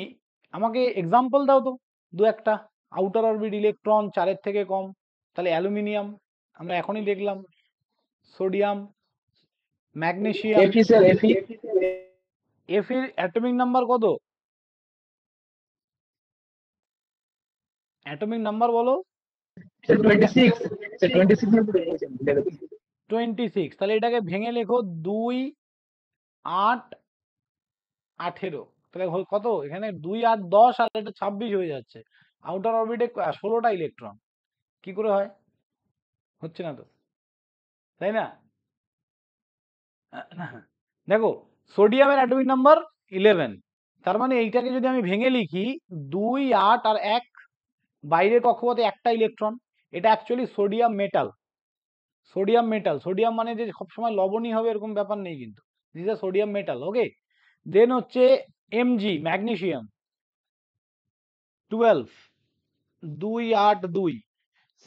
আমাকে এক্সাম্পল দাও তো দু একটা, আউটার অরবিট ইলেকট্রন 4 এর থেকে কম। তাহলে অ্যালুমিনিয়াম আমরা এখনই দেখলাম, সোডিয়াম, ম্যাগনেসিয়াম। এফি স্যার, এফি। এফ এর অ্যাটমিক নাম্বার কত? অ্যাটমিক নাম্বার বলো। 26 স্যার, 26। তাহলে এটাকে ভেঙে লেখো 2, 8, 18। তাহলে কত? এখানে 2, 8, 10 আর এটা 26 হয়ে যাচ্ছে। আউটার অরবিটে 16টা ইলেকট্রন। কি করে হয়? হচ্ছে না তো, তাই না? দেখো, সোডিয়ামের অ্যাটমিক নাম্বার 11। তার মানে এইটাকে যদি আমি ভেঙে লিখি 2, 8 আর 1, বাইরের কক্ষপথে একটা ইলেকট্রন, এটা actually sodium metal. Sodium metal, sodium মানে যে সবসময় লবণই হবে এরকম ব্যাপার নেই কিন্তু, দিস আর সোডিয়াম মেটাল। ওকে, দেন হচ্ছে Mg, ম্যাগনেসিয়াম 12, 2, 8, 2।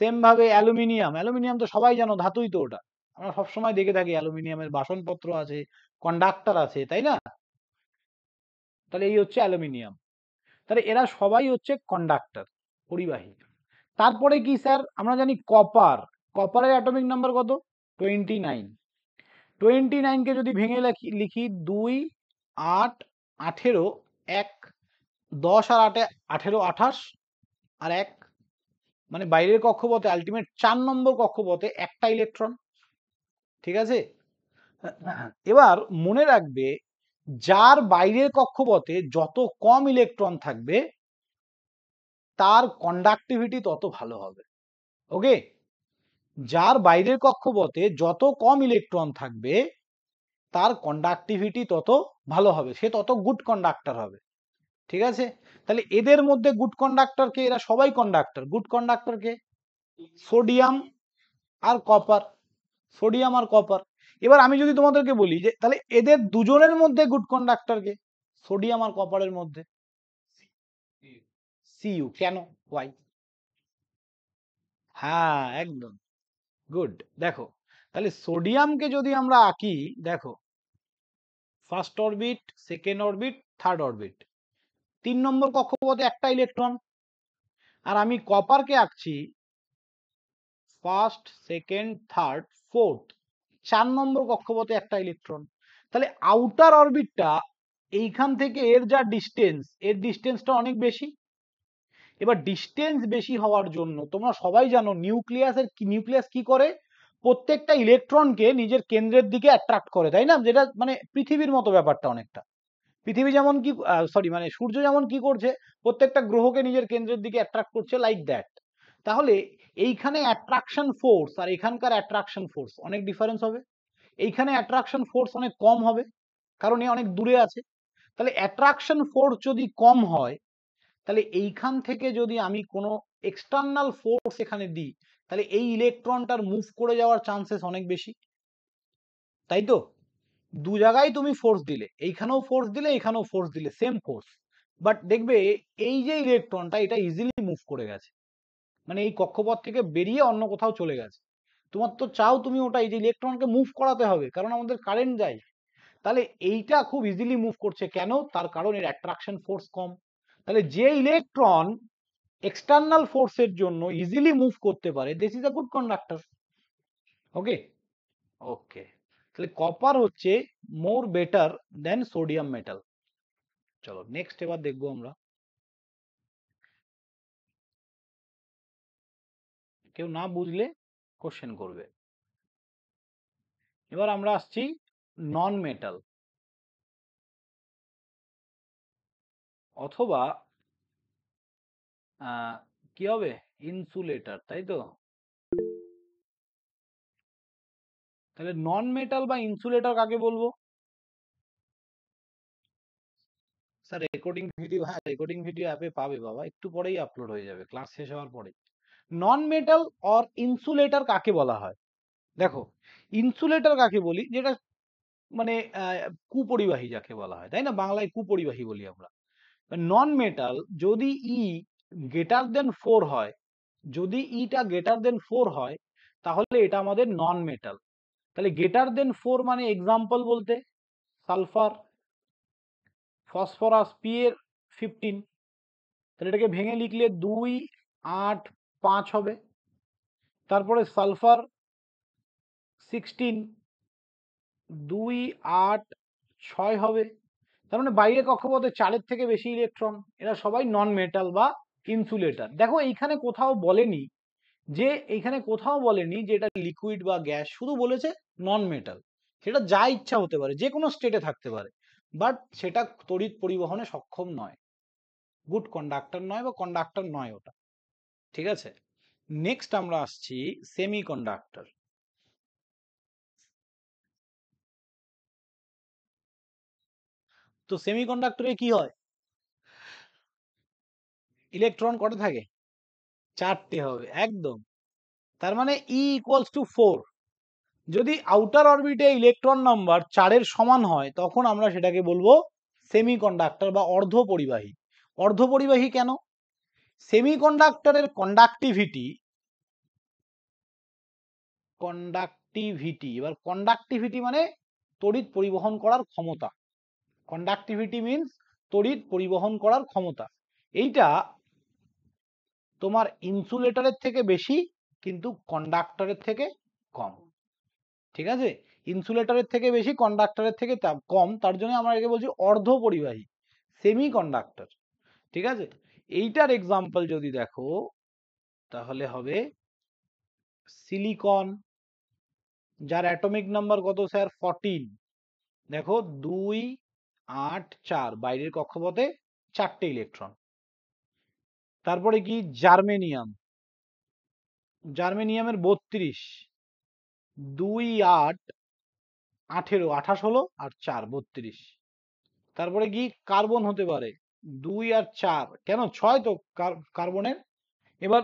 সেম ভাবে অ্যালুমিনিয়াম, অ্যালুমিনিয়াম তো সবাই জানো, ধাতুই তো ওটা, আমরা সবসময় দেখে থাকি অ্যালুমিনিয়ামের বাসনপত্র আছে, কন্ডাক্টর আছে, তাই না? তাহলে এই হচ্ছে অ্যালুমিনিয়াম। তাহলে এরা সবাই হচ্ছে কন্ডাক্টর, পরিবাহী। তারপরে কি স্যার? আমরা জানি কপার। কপারের অ্যাটমিক নাম্বার কত? 29। 29 কে যদি ভেঙে লিখি 2, 8, 18, 1, 10 আর 8, 18, 28 আর 1, মানে বাইরের কক্ষপথে আলটিমেট 4 নম্বর কক্ষপথে একটা ইলেকট্রন। ঠিক আছে, এবার মনে রাখবে, যার বাইরের কক্ষপথে যত কম ইলেকট্রন থাকবে তার কন্ডাক্টিভিটি তত ভালো হবে। ওকে, যার বাইরের কক্ষপথে যত কম ইলেকট্রন থাকবে তার কন্ডাক্টিভিটি তত ভালো হবে, সে তত গুড কন্ডাক্টর হবে। ঠিক আছে, তাহলে এদের মধ্যে গুড কন্ডাক্টর কে? এরা সবাই কন্ডাক্টর। গুড কন্ডাক্টর কে? সোডিয়াম আর কপার। সোডিয়াম আর কপার। এবার আমি যদি তোমাদেরকে বলি যে তাহলে এদের দুজনের মধ্যে গুড কন্ডাক্টর কে? সোডিয়াম আর কপারের মধ্যে সিইউ। কেন? ওয়াই? হ্যাঁ, একদম গুড। দেখো, তাহলে সোডিয়ামকে যদি আমরা আঁকি, দেখো first orbit, second orbit, third orbit, 3 নম্বর কক্ষপথে একটা ইলেকট্রন। আর আমি কপারকে আঁকছি ফার্স্ট, সেকেন্ড, থার্ড, ফোর্থ, 4 নম্বর কক্ষপথে একটা ইলেকট্রন। তাহলে আউটার অরবিটটা এইখান থেকে এর যা ডিস্টেন্স, এর ডিস্টেন্সটা অনেক বেশি। এবার ডিস্টেন্স বেশি হওয়ার জন্য তোমরা সবাই জানো নিউক্লিয়াস কি করে? প্রত্যেকটা ইলেকট্রনকে নিজের কেন্দ্রের দিকে অ্যাট্রাক্ট করে, তাই না? যেটা মানে পৃথিবীর মতো ব্যাপারটা অনেকটা। পৃথিবী যেমন কি মানে সূর্য যেমন কি করছে, প্রত্যেকটা গ্রহকে নিজের কেন্দ্রের দিকে অ্যাট্রাক্ট করছে, লাইক দ্যাট। তাহলে এইখানে অ্যাট্রাকশন ফোর্স আর এখানকার অ্যাট্রাকশন ফোর্স অনেক ডিফারেন্স হবে। এইখানে অ্যাট্রাকশন ফোর্স অনেক কম হবে, কারণ এ অনেক দূরে আছে। তাহলে অ্যাট্রাকশন ফোর্স যদি কম হয়, তাহলে এইখান থেকে যদি আমি কোনো এক্সটার্নাল ফোর্স এখানে দিই, তাহলে এই ইলেকট্রনটার মুভ করে যাওয়ার চান্সেস অনেক বেশি, তাই তো? দু জায়গায় তুমি ফোর্স দিলে, এইখানেও ফোর্স দিলে, এইখানেও ফোর্স দিলে, সেম ফোর্স, বাট দেখবে এই যে ইলেকট্রনটা এটা ইজিলি মুভ করে গেছে, মানে এই কক্ষপথ থেকে বেরিয়ে অন্য কোথাও চলে গেছে। তোমার তো চাও তুমি ওটা, এই যে ইলেকট্রনকে মুভ করাতে হবে, কারণ আমাদের কারেন্ট যায়। তাহলে এইটা খুব ইজিলি মুভ করছে, কেন? তার কারণ এর অ্যাট্রাকশন ফোর্স কম। তাহলে যে ইলেকট্রন এক্সটার্নাল ফোর্সের জন্য ইজিলি মুভ করতে পারে, this is a good conductor. Okay okay, তাহলে কপার হচ্ছে more better than sodium metal. চলো নেক্সট এবার দেখবো আমরা। কেউ না বুঝলে কোশ্চেন করবে। এবার আমরা আসছি নন মেটাল, অথবা কি হবে, ইনসুলেটর, তাই তো? তাহলে নন মেটাল বা ইনসুলেটর কাকে বলবো? স্যার রেকর্ডিং ভিডিও, হ্যাঁ রেকর্ডিং ভিডিও অ্যাপে পাবে বাবা, একটু পরেই আপলোড হয়ে যাবে ক্লাস শেষ হওয়ার পরে। নন মেটাল অর ইনসুলেটর কাকে বলা হয়? দেখো, ইনসুলেটর কাকে বলি? যেটা মানে কুপরিবাহী যাকে বলা হয়, তাই না? বাংলায় কুপরিবাহী বলি আমরা। নন মেটাল যদি ই গ্রেটার দেন 4 হয়, যদি ইটা গ্রেটার দেন 4 হয়, তাহলে এটা আমাদের নন মেটাল। তাহলে গ্রেটার দেন 4 মানে এক্সাম্পল বলতে সালফার, ফসফরাস পি এর 15, তাহলে এটাকে ভেঙে লিখলে 2, 8, 5 হবে। তারপরে সালফার 16, 2, 8, 6 হবে। তার মানে বাইরে কক্ষপথে 4-এর থেকে বেশি ইলেকট্রন, এরা সবাই নন মেটাল বা ইনসুলেটর। দেখো এইখানে কোথাও বলেনি যে, এইখানে কোথাও বলেনি যে এটা লিকুইড বা গ্যাস, শুধু বলেছে নন মেটাল। সেটা যা ইচ্ছা হতে পারে, যে কোনো স্টেটে থাকতে পারে, বাট সেটা তড়িৎ পরিবহনে সক্ষম নয়, গুড কন্ডাক্টর নয় বা কন্ডাক্টর নয় ওটা। ঠিক আছে, নেক্সট আমরা আসছি সেমি কন্ডাক্টর। তো সেমি কন্ডাক্টরে কি হয়? ইলেকট্রন কটা থাকে? 4টে হবে, একদম। তার মানে E ইকুয়ালস টু 4। যদি আউটার অরবিটে ইলেকট্রন নাম্বার 4-এর সমান হয়, তখন আমরা সেটাকে বলবো সেমি কন্ডাক্টর বা অর্ধপরিবাহী। অর্ধপরিবাহী কেন? সেমি কন্ডাক্টরের কন্ডাক্টিভিটি, এবার কন্ডাক্টিভিটি মানে তড়িৎ পরিবহন করার ক্ষমতা। কন্ডাক্টিভিটি মিন্স তড়িৎ পরিবহন করার ক্ষমতা। এইটা তোমার ইনসুলেটরের থেকে বেশি, কিন্তু কন্ডাক্টরের থেকে কম। ঠিক আছে, ইনসুলেটরের থেকে বেশি, কন্ডাক্টরের থেকে কম, তার জন্য আমরা একে বলছি অর্ধপরিবাহী, সেমি কন্ডাক্টর। ঠিক আছে, এইটার এক্সাম্পল যদি দেখো, তাহলে হবে সিলিকন, যার অ্যাটমিক নাম্বার কত স্যার? 14। দেখো 2, 8, 4, বাইরের কক্ষপথে 4টে ইলেকট্রন। তারপরে কি জার্মেনিয়াম, জার্মেনিয়ামের 32, 2 8 18, 28 হলো আর 4 32। তারপরে কি কার্বন হতে পারে 2 আর 4, কেন 6 তো কার্বনের। এবার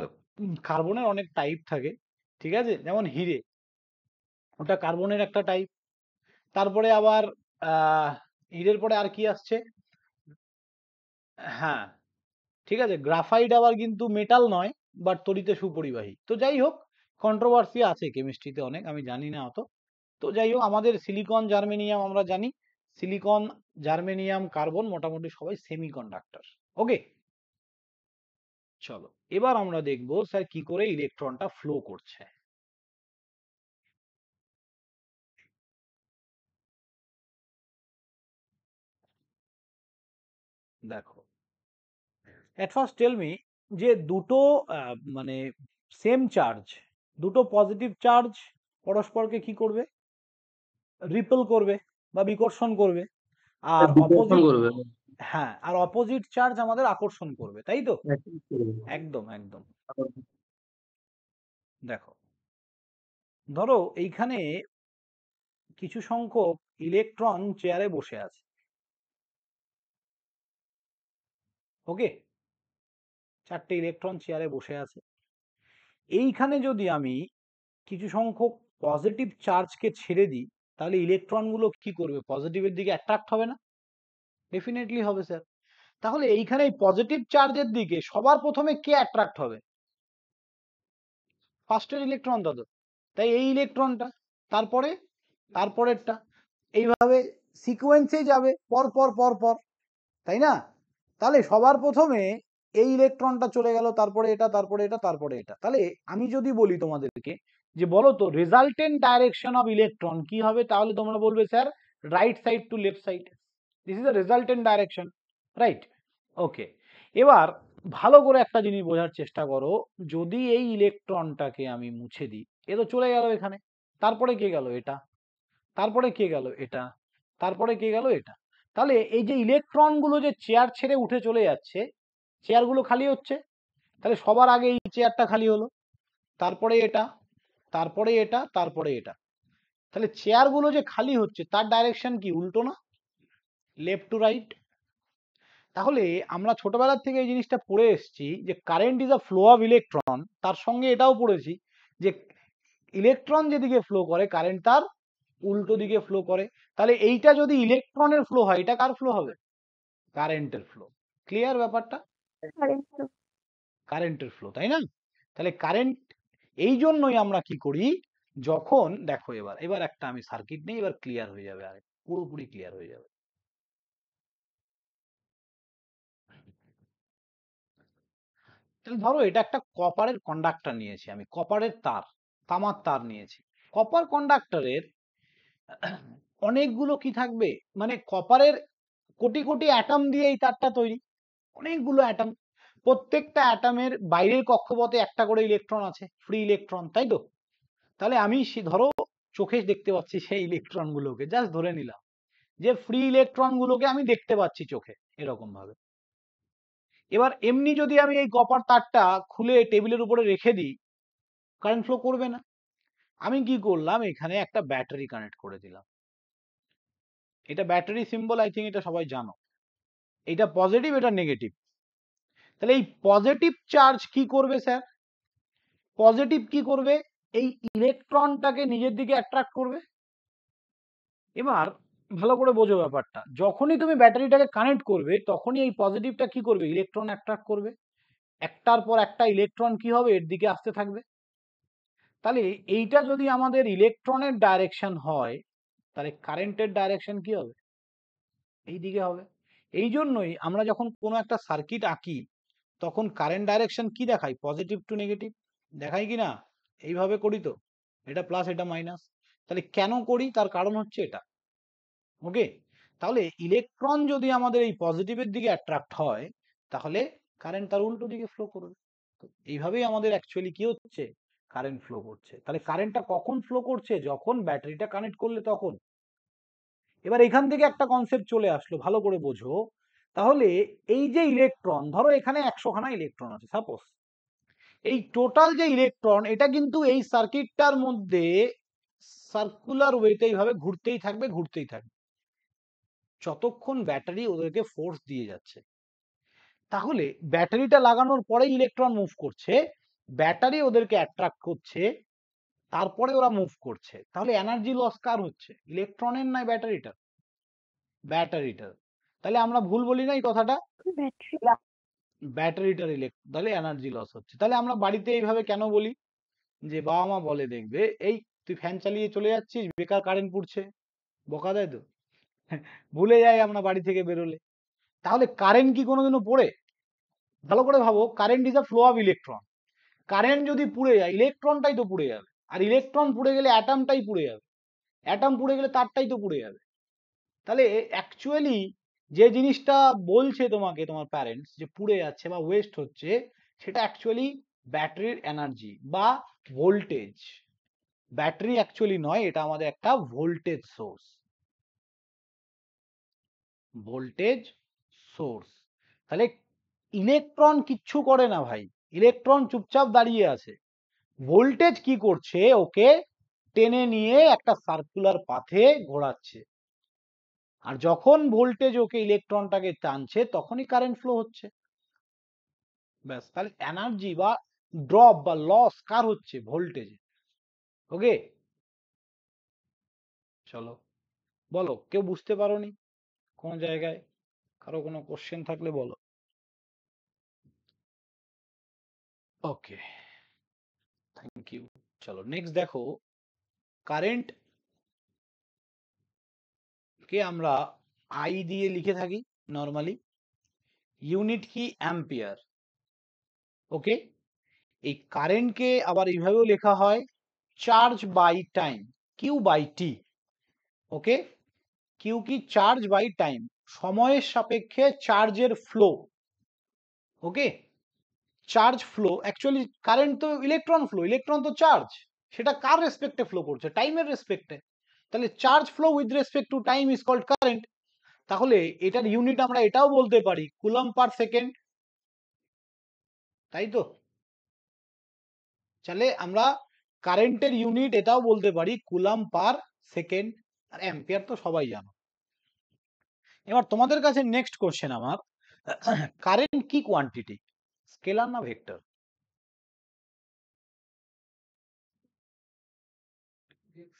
কার্বনের অনেক টাইপ থাকে, ঠিক আছে, যেমন হিরে, ওটা কার্বনের একটা টাইপ। তারপরে আবার হিরের পরে আর কি আসছে, হ্যাঁ ঠিক আছে, গ্রাফাইট আবার কিন্তু মেটাল নয়, বাট তড়িতে সুপরিবাহী। তো যাই হোক, কন্ট্রোভার্সি আছে কেমিস্ট্রিতে অনেক, আমি জানি না অত। তো যাই হোক, আমাদের সিলিকন জার্মেনিয়াম আমরা জানি, সিলিকন জার্মেনিয়াম কার্বন মোটামুটি সবাই সেমিকন্ডাক্টর। ওকে, চলো এবার আমরা দেখব স্যার কি করে ইলেকট্রনটা ফ্লো করছে। দেখো, এট ফার্স্ট টেল মি যে দুটো মানে সেম চার্জ, দুটো পজিটিভ চার্জ পরস্পরকে কি করবে, রিপেল করবে বা বিকর্ষণ করবে, আর অপোজিট, হ্যাঁ, আর অপোজিট চার্জ আমাদের আকর্ষণ করবে, তাই তো? একদম একদম। দেখো, ধরো এইখানে কিছু সংখ্যক ইলেকট্রন চেয়ারে বসে আছে, ওকে, 4টে ইলেকট্রন চেয়ারে বসে আছে। এইখানে যদি আমি কিছু সংখ্যক পজিটিভ চার্জকে ছেড়ে দিই, তাহলে ইলেকট্রনগুলো কি করবে, পজিটিভের দিকে অ্যাট্রাক্ট হবে না? ডেফিনেটলি হবে স্যার। তাহলে এইখানে এই পজিটিভ চার্জের দিকে সবার প্রথমে কে অ্যাট্রাক্ট হবে? ফার্স্টের ইলেকট্রন তো, তাই এই ইলেকট্রনটা, তারপরে তারপরেরটা, এইভাবে সিকোয়েন্সে যাবে পর পর পর পর, তাই না? তাহলে সবার প্রথমে এই ইলেকট্রনটা চলে গেল, তারপরে এটা, তারপরে এটা, তারপরে এটা। তাহলে আমি যদি বলি তোমাদেরকে যে বলো তো রেজাল্টেন্ট ডাইরেকশন অফ ইলেকট্রন কি হবে, তাহলে তোমরা বলবে sir right side to left side, this is the resultant direction, right? Okay, এবার ভালো করে একটা জিনিস বোঝার চেষ্টা করো, যদি এই ইলেকট্রনটাকে আমি মুছে দিই, এ তো চলে গেল এখানে, তারপরে কে গেল এটা, তারপরে কে গেল এটা, তারপরে কে গেল এটা। তাহলে এই যে ইলেকট্রন গুলো যে চেয়ার ছেড়ে উঠে চলে যাচ্ছে, চেয়ারগুলো খালি হচ্ছে, তাহলে সবার আগে এই চেয়ারটা খালি হলো, তারপরে এটা, তারপরে এটা, তারপরে এটা। তাহলে চেয়ারগুলো যে খালি হচ্ছে তার ডাইরেকশন কি, উল্টো না, লেফট টু রাইট। তাহলে আমরা ছোটবেলার থেকে এই জিনিসটা পড়ে এসেছি যে current is a flow of electron, তার সঙ্গে এটাও পড়েছি যে ইলেকট্রন যেদিকে ফ্লো করে কারেন্ট তার উল্টো দিকে ফ্লো করে। তাহলে এইটা যদি ইলেকট্রনের ফ্লো হয়, এটা কার ফ্লো হবে, কারেন্টের ফ্লো। ক্লিয়ার ব্যাপারটা? কারেন্টের ফ্লো, তাই না? তাহলে কারেন্ট, এই জন্যই আমরা কি করি, যখন দেখো এবার এবার একটা আমি সার্কিট নেই, এবার ক্লিয়ার হয়ে যাবে, আর পুরোপুরি ক্লিয়ার হয়ে যাবে। তাহলে ধরো এটা একটা কপারের কন্ডাক্টর নিয়েছি আমি, কপারের তার, তামার তার নিয়েছি। কপার কন্ডাক্টরের অনেকগুলো কি থাকবে, মানে কপারের কোটি কোটি অ্যাটম দিয়ে এই তারটা তৈরি, অনেকগুলো অ্যাটম, প্রত্যেকটা অ্যাটমের বাইরের কক্ষপথে একটা করে ইলেকট্রন আছে, ফ্রি ইলেকট্রন, তাই তো? তাহলে আমি ধরো চোখে দেখতে পাচ্ছি সেই ইলেকট্রন গুলোকে, জাস্ট ধরে নিলাম যে ফ্রি ইলেকট্রন গুলোকে আমি দেখতে পাচ্ছি চোখে, এরকম ভাবে। এবার এমনি যদি আমি এই কপার তারটা খুলে টেবিলের উপরে রেখে দিই, কারেন্ট ফ্লো করবে না। আমি কি করলাম, এখানে একটা ব্যাটারি কানেক্ট করে দিলাম, এটা ব্যাটারি সিম্বল, আই থিঙ্ক এটা সবাই জানো, এটা পজিটিভ, এটা নেগেটিভ। তাহলে এই পজিটিভ চার্জ কি করবে স্যার, পজিটিভ কি করবে, এই ইলেকট্রনটাকে নিজের দিকে অ্যাট্রাক্ট করবে। এবার ভালো করে বোঝো ব্যাপারটা, যখনই তুমি ব্যাটারিটাকে কানেক্ট করবে তখনই এই পজিটিভটা কি করবে, ইলেকট্রন অ্যাট্রাক্ট করবে, একটার পর একটা ইলেকট্রন কি হবে, এর দিকে আসতে থাকবে। তাহলে এইটা যদি আমাদের ইলেকট্রনের ডাইরেকশন হয়, তাহলে কারেন্টের ডাইরেকশন কি হবে, এই দিকে হবে। এই জন্যই আমরা যখন কোনো একটা সার্কিট আঁকি, তখন কারেন্ট ডাইরেকশন কি দেখাই, পজিটিভ টু নেগেটিভ দেখাই কি না, এইভাবে করি তো, এটা প্লাস এটা মাইনাস। তাহলে কেন করি, তার কারণ হচ্ছে এটা, ওকে। তাহলে ইলেকট্রন যদি আমাদের এই পজিটিভের দিকে অ্যাট্রাক্ট হয়, তাহলে কারেন্ট তার উল্টো দিকে ফ্লো করবে। তো এইভাবেই আমাদের অ্যাকচুয়ালি কি হচ্ছে, কারেন্ট ফ্লো করছে। তাহলে কারেন্টটা কখন ফ্লো করছে, যখন ব্যাটারিটা কানেক্ট করলে তখন। এবার এখান থেকে একটা কনসেপ্ট চলে আসলো, ভালো করে বোঝো, তাহলে এই যে ইলেকট্রন, ধরো এখানে 100 খানা ইলেকট্রন আছে সাপোজ, এই টোটাল যে ইলেকট্রন এটা কিন্তু এই সার্কিটটার মধ্যে সার্কুলার ওয়েতে এইভাবে ঘুরতেই থাকবে যতক্ষণ ব্যাটারি ওদেরকে ফোর্স দিয়ে যাচ্ছে। তাহলে ব্যাটারিটা লাগানোর পরে ইলেকট্রন মুভ করছে, ব্যাটারি ওদেরকে অ্যাট্রাক্ট করছে, তারপরে ওরা মুভ করছে। তাহলে এনার্জি লস কার হচ্ছে, ইলেকট্রনের না ব্যাটারিটার? ব্যাটারিটার। তাহলে আমরা ভুল বলি না এই কথাটা, ব্যাটারিটার তাহলে এনার্জি লস হচ্ছে। তাহলে আমরা বাড়িতে এইভাবে কেন বলি, যে বাবা মা বলে দেখবে এই তুই ফ্যান চালিয়ে চলে যাচ্ছিস, বেকার কারেন্ট পুড়ছে, বকা দেয় তো, ভুলে যাই আমরা বাড়ি থেকে বেরোলে। তাহলে কারেন্ট কি কোনোদিনও পড়ে? ভালো করে ভাবো, current is a flow of electron. Current যদি পুড়ে যায় ইলেকট্রনটাই তো পুড়ে যাবে, আর ইলেকট্রন পুড়ে গেলে অ্যাটমটাই পুড়ে যাবে, অ্যাটম পুড়ে গেলে তারটাই তো পুড়ে যাবে। তাহলে অ্যাকচুয়ালি যে জিনিসটা বলছে তোমাকে তোমার প্যারেন্টস যে পুড়ে যাচ্ছে বা ওয়েস্ট হচ্ছে, সেটা অ্যাকচুয়ালি ব্যাটারির এনার্জি বা ভোল্টেজ। ব্যাটারি অ্যাকচুয়ালি নয়, এটা আমাদের একটা ভোল্টেজ সোর্স, ভোল্টেজ সোর্স। তাহলে ইলেকট্রন কিচ্ছু করে না ভাই, ইলেকট্রন চুপচাপ দাঁড়িয়ে আছে, ভোল্টেজ কি করছে, ওকে টেনে নিয়ে একটা সার্কুলার পাথে ঘোরাচ্ছে, আর যখন ভোল্টেজ ওকে ইলেকট্রনটাকে টানছে তখনই কারেন্ট ফ্লো হচ্ছে, ব্যাস। তাহলে এনার্জি বা ড্রপ বা লস কার হচ্ছে, ভোল্টেজ। ওকে, চলো বলো, কেউ বুঝতে পারোনি কোন জায়গায়, কারো কোনো কোশ্চেন থাকলে বলো। Okay, thank you. চলো নেক্সট দেখো, কারেন্ট কে আমরা আই দিয়ে লিখে থাকি নর্মালি, ইউনিট কি অ্যাম্পিয়ার। ওকে, এই কারেন্টকে আবার এইভাবেও লেখা হয় charge by time, Q by T. Okay, Q কি, চার্জ বাই টাইম, সময়ের সাপেক্ষে চার্জের flow. Okay, charge flow, actually current তো ইলেকট্রন ফ্লো, ইলেকট্রন তো চার্জ, সেটা কার রেসপেক্টে ফ্লো করছে, টাইমের রেসপেক্টে। তাহলে charge flow with respect to time is called current. তাহলে এটার ইউনিট আমরা এটাও বলতে পারি কুলম্ব পার সেকেন্ড, তাই তো? তাহলে আমরা কারেন্টের ইউনিট এটাও বলতে পারি কুলম্ব পার সেকেন্ড, আর অ্যাম্পিয়ার তো সবাই জানো। এবার তোমাদের কাছে নেক্সট কোশ্চেন আমার, কারেন্ট কি কোয়ান্টিটি, স্কেলার না ভেক্টর?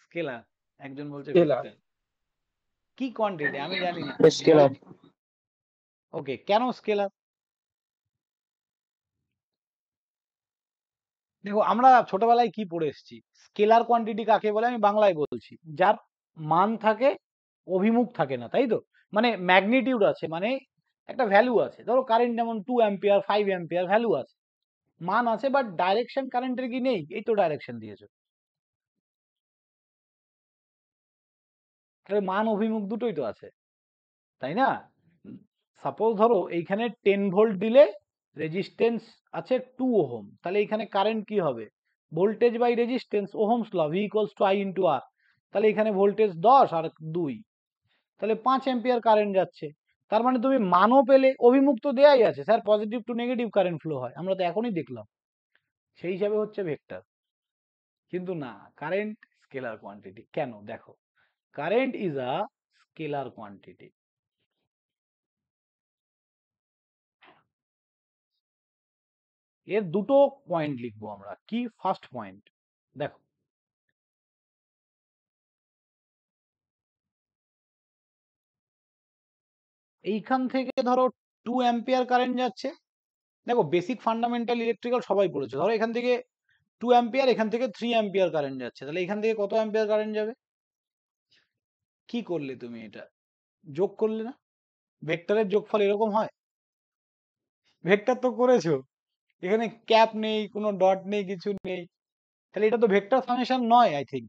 স্কেলার, একজন বলছে Scalar. ভেক্টর। কি কোয়ান্টিটি আমি জানি না, স্কেলার। ওকে, কেন স্কেলার? দেখো আমরা ছোটবেলায় কি পড়ে এসেছি, স্কেলার কোয়ান্টিটি কাকে বলে আমি বাংলায় বলছি, যার মান থাকে অভিমুখ থাকে না, তাই তো? মানে ম্যাগনিটিউড আছে, মানে একটা ভ্যালু আছে, ধরো কারেন্ট যেমন 2 অ্যাম্পিয়ার 5 অ্যাম্পিয়ার ভ্যালু আছে, মান আছে, বাট ডাইরেকশন কারেন্টের কি নেই? এই তো ডাইরেকশন দিয়েছো, তাহলে মান অভিমুখ দুটোই তো আছে, তাই না? সাপোজ ধরো এইখানে 10 ভোল্ট দিলে রেজিস্ট্যান্স আছে 2 ওহম, তাহলে এইখানে কারেন্ট কি হবে, voltage by resistance, Ohm's law, V equals to I into R. তাহলে এখানে ভোল্টেজ 10 আর 2, তাহলে 5 অ্যাম্পিয়ার কারেন্ট যাচ্ছে। তার মানে তুমি মানও পেলে, অভিমুখ তো দেয়াই আছে, sir positive to negative current flow হয়, আমরা তো এখনই দেখলাম, সেই হিসাবে হচ্ছে ভেক্টর। কিন্তু না, কারেন্ট স্কেলার কোয়ান্টিটি। কেন? দেখো, current is a scalar quantity. এর দুটো পয়েন্ট লিখবো আমরা, কি? ফার্স্ট পয়েন্ট দেখো, এইখান থেকে ধরো 2 অ্যাম্পিয়ার কারেন্ট যাচ্ছে, দেখো বেসিক ফান্ডামেন্টাল ইলেকট্রিক্যাল সবাই পড়েছে, ধরো এখান থেকে 2 অ্যাম্পিয়ার, এখান থেকে 3 অ্যাম্পিয়ার কারেন্ট যাচ্ছে, তাহলে এখান থেকে কত অ্যাম্পিয়ার কারেন্ট যাবে? কি করলে তুমি এটা? যোগ করলে না? ভেক্টরের যোগফল এরকম হয়? ভেক্টর তো করেছো, এখানে ক্যাপ নেই, কোনো ডট নেই, কিছু নেই, তাহলে এটা তো ভেক্টর সামেশন নয় আই থিঙ্ক।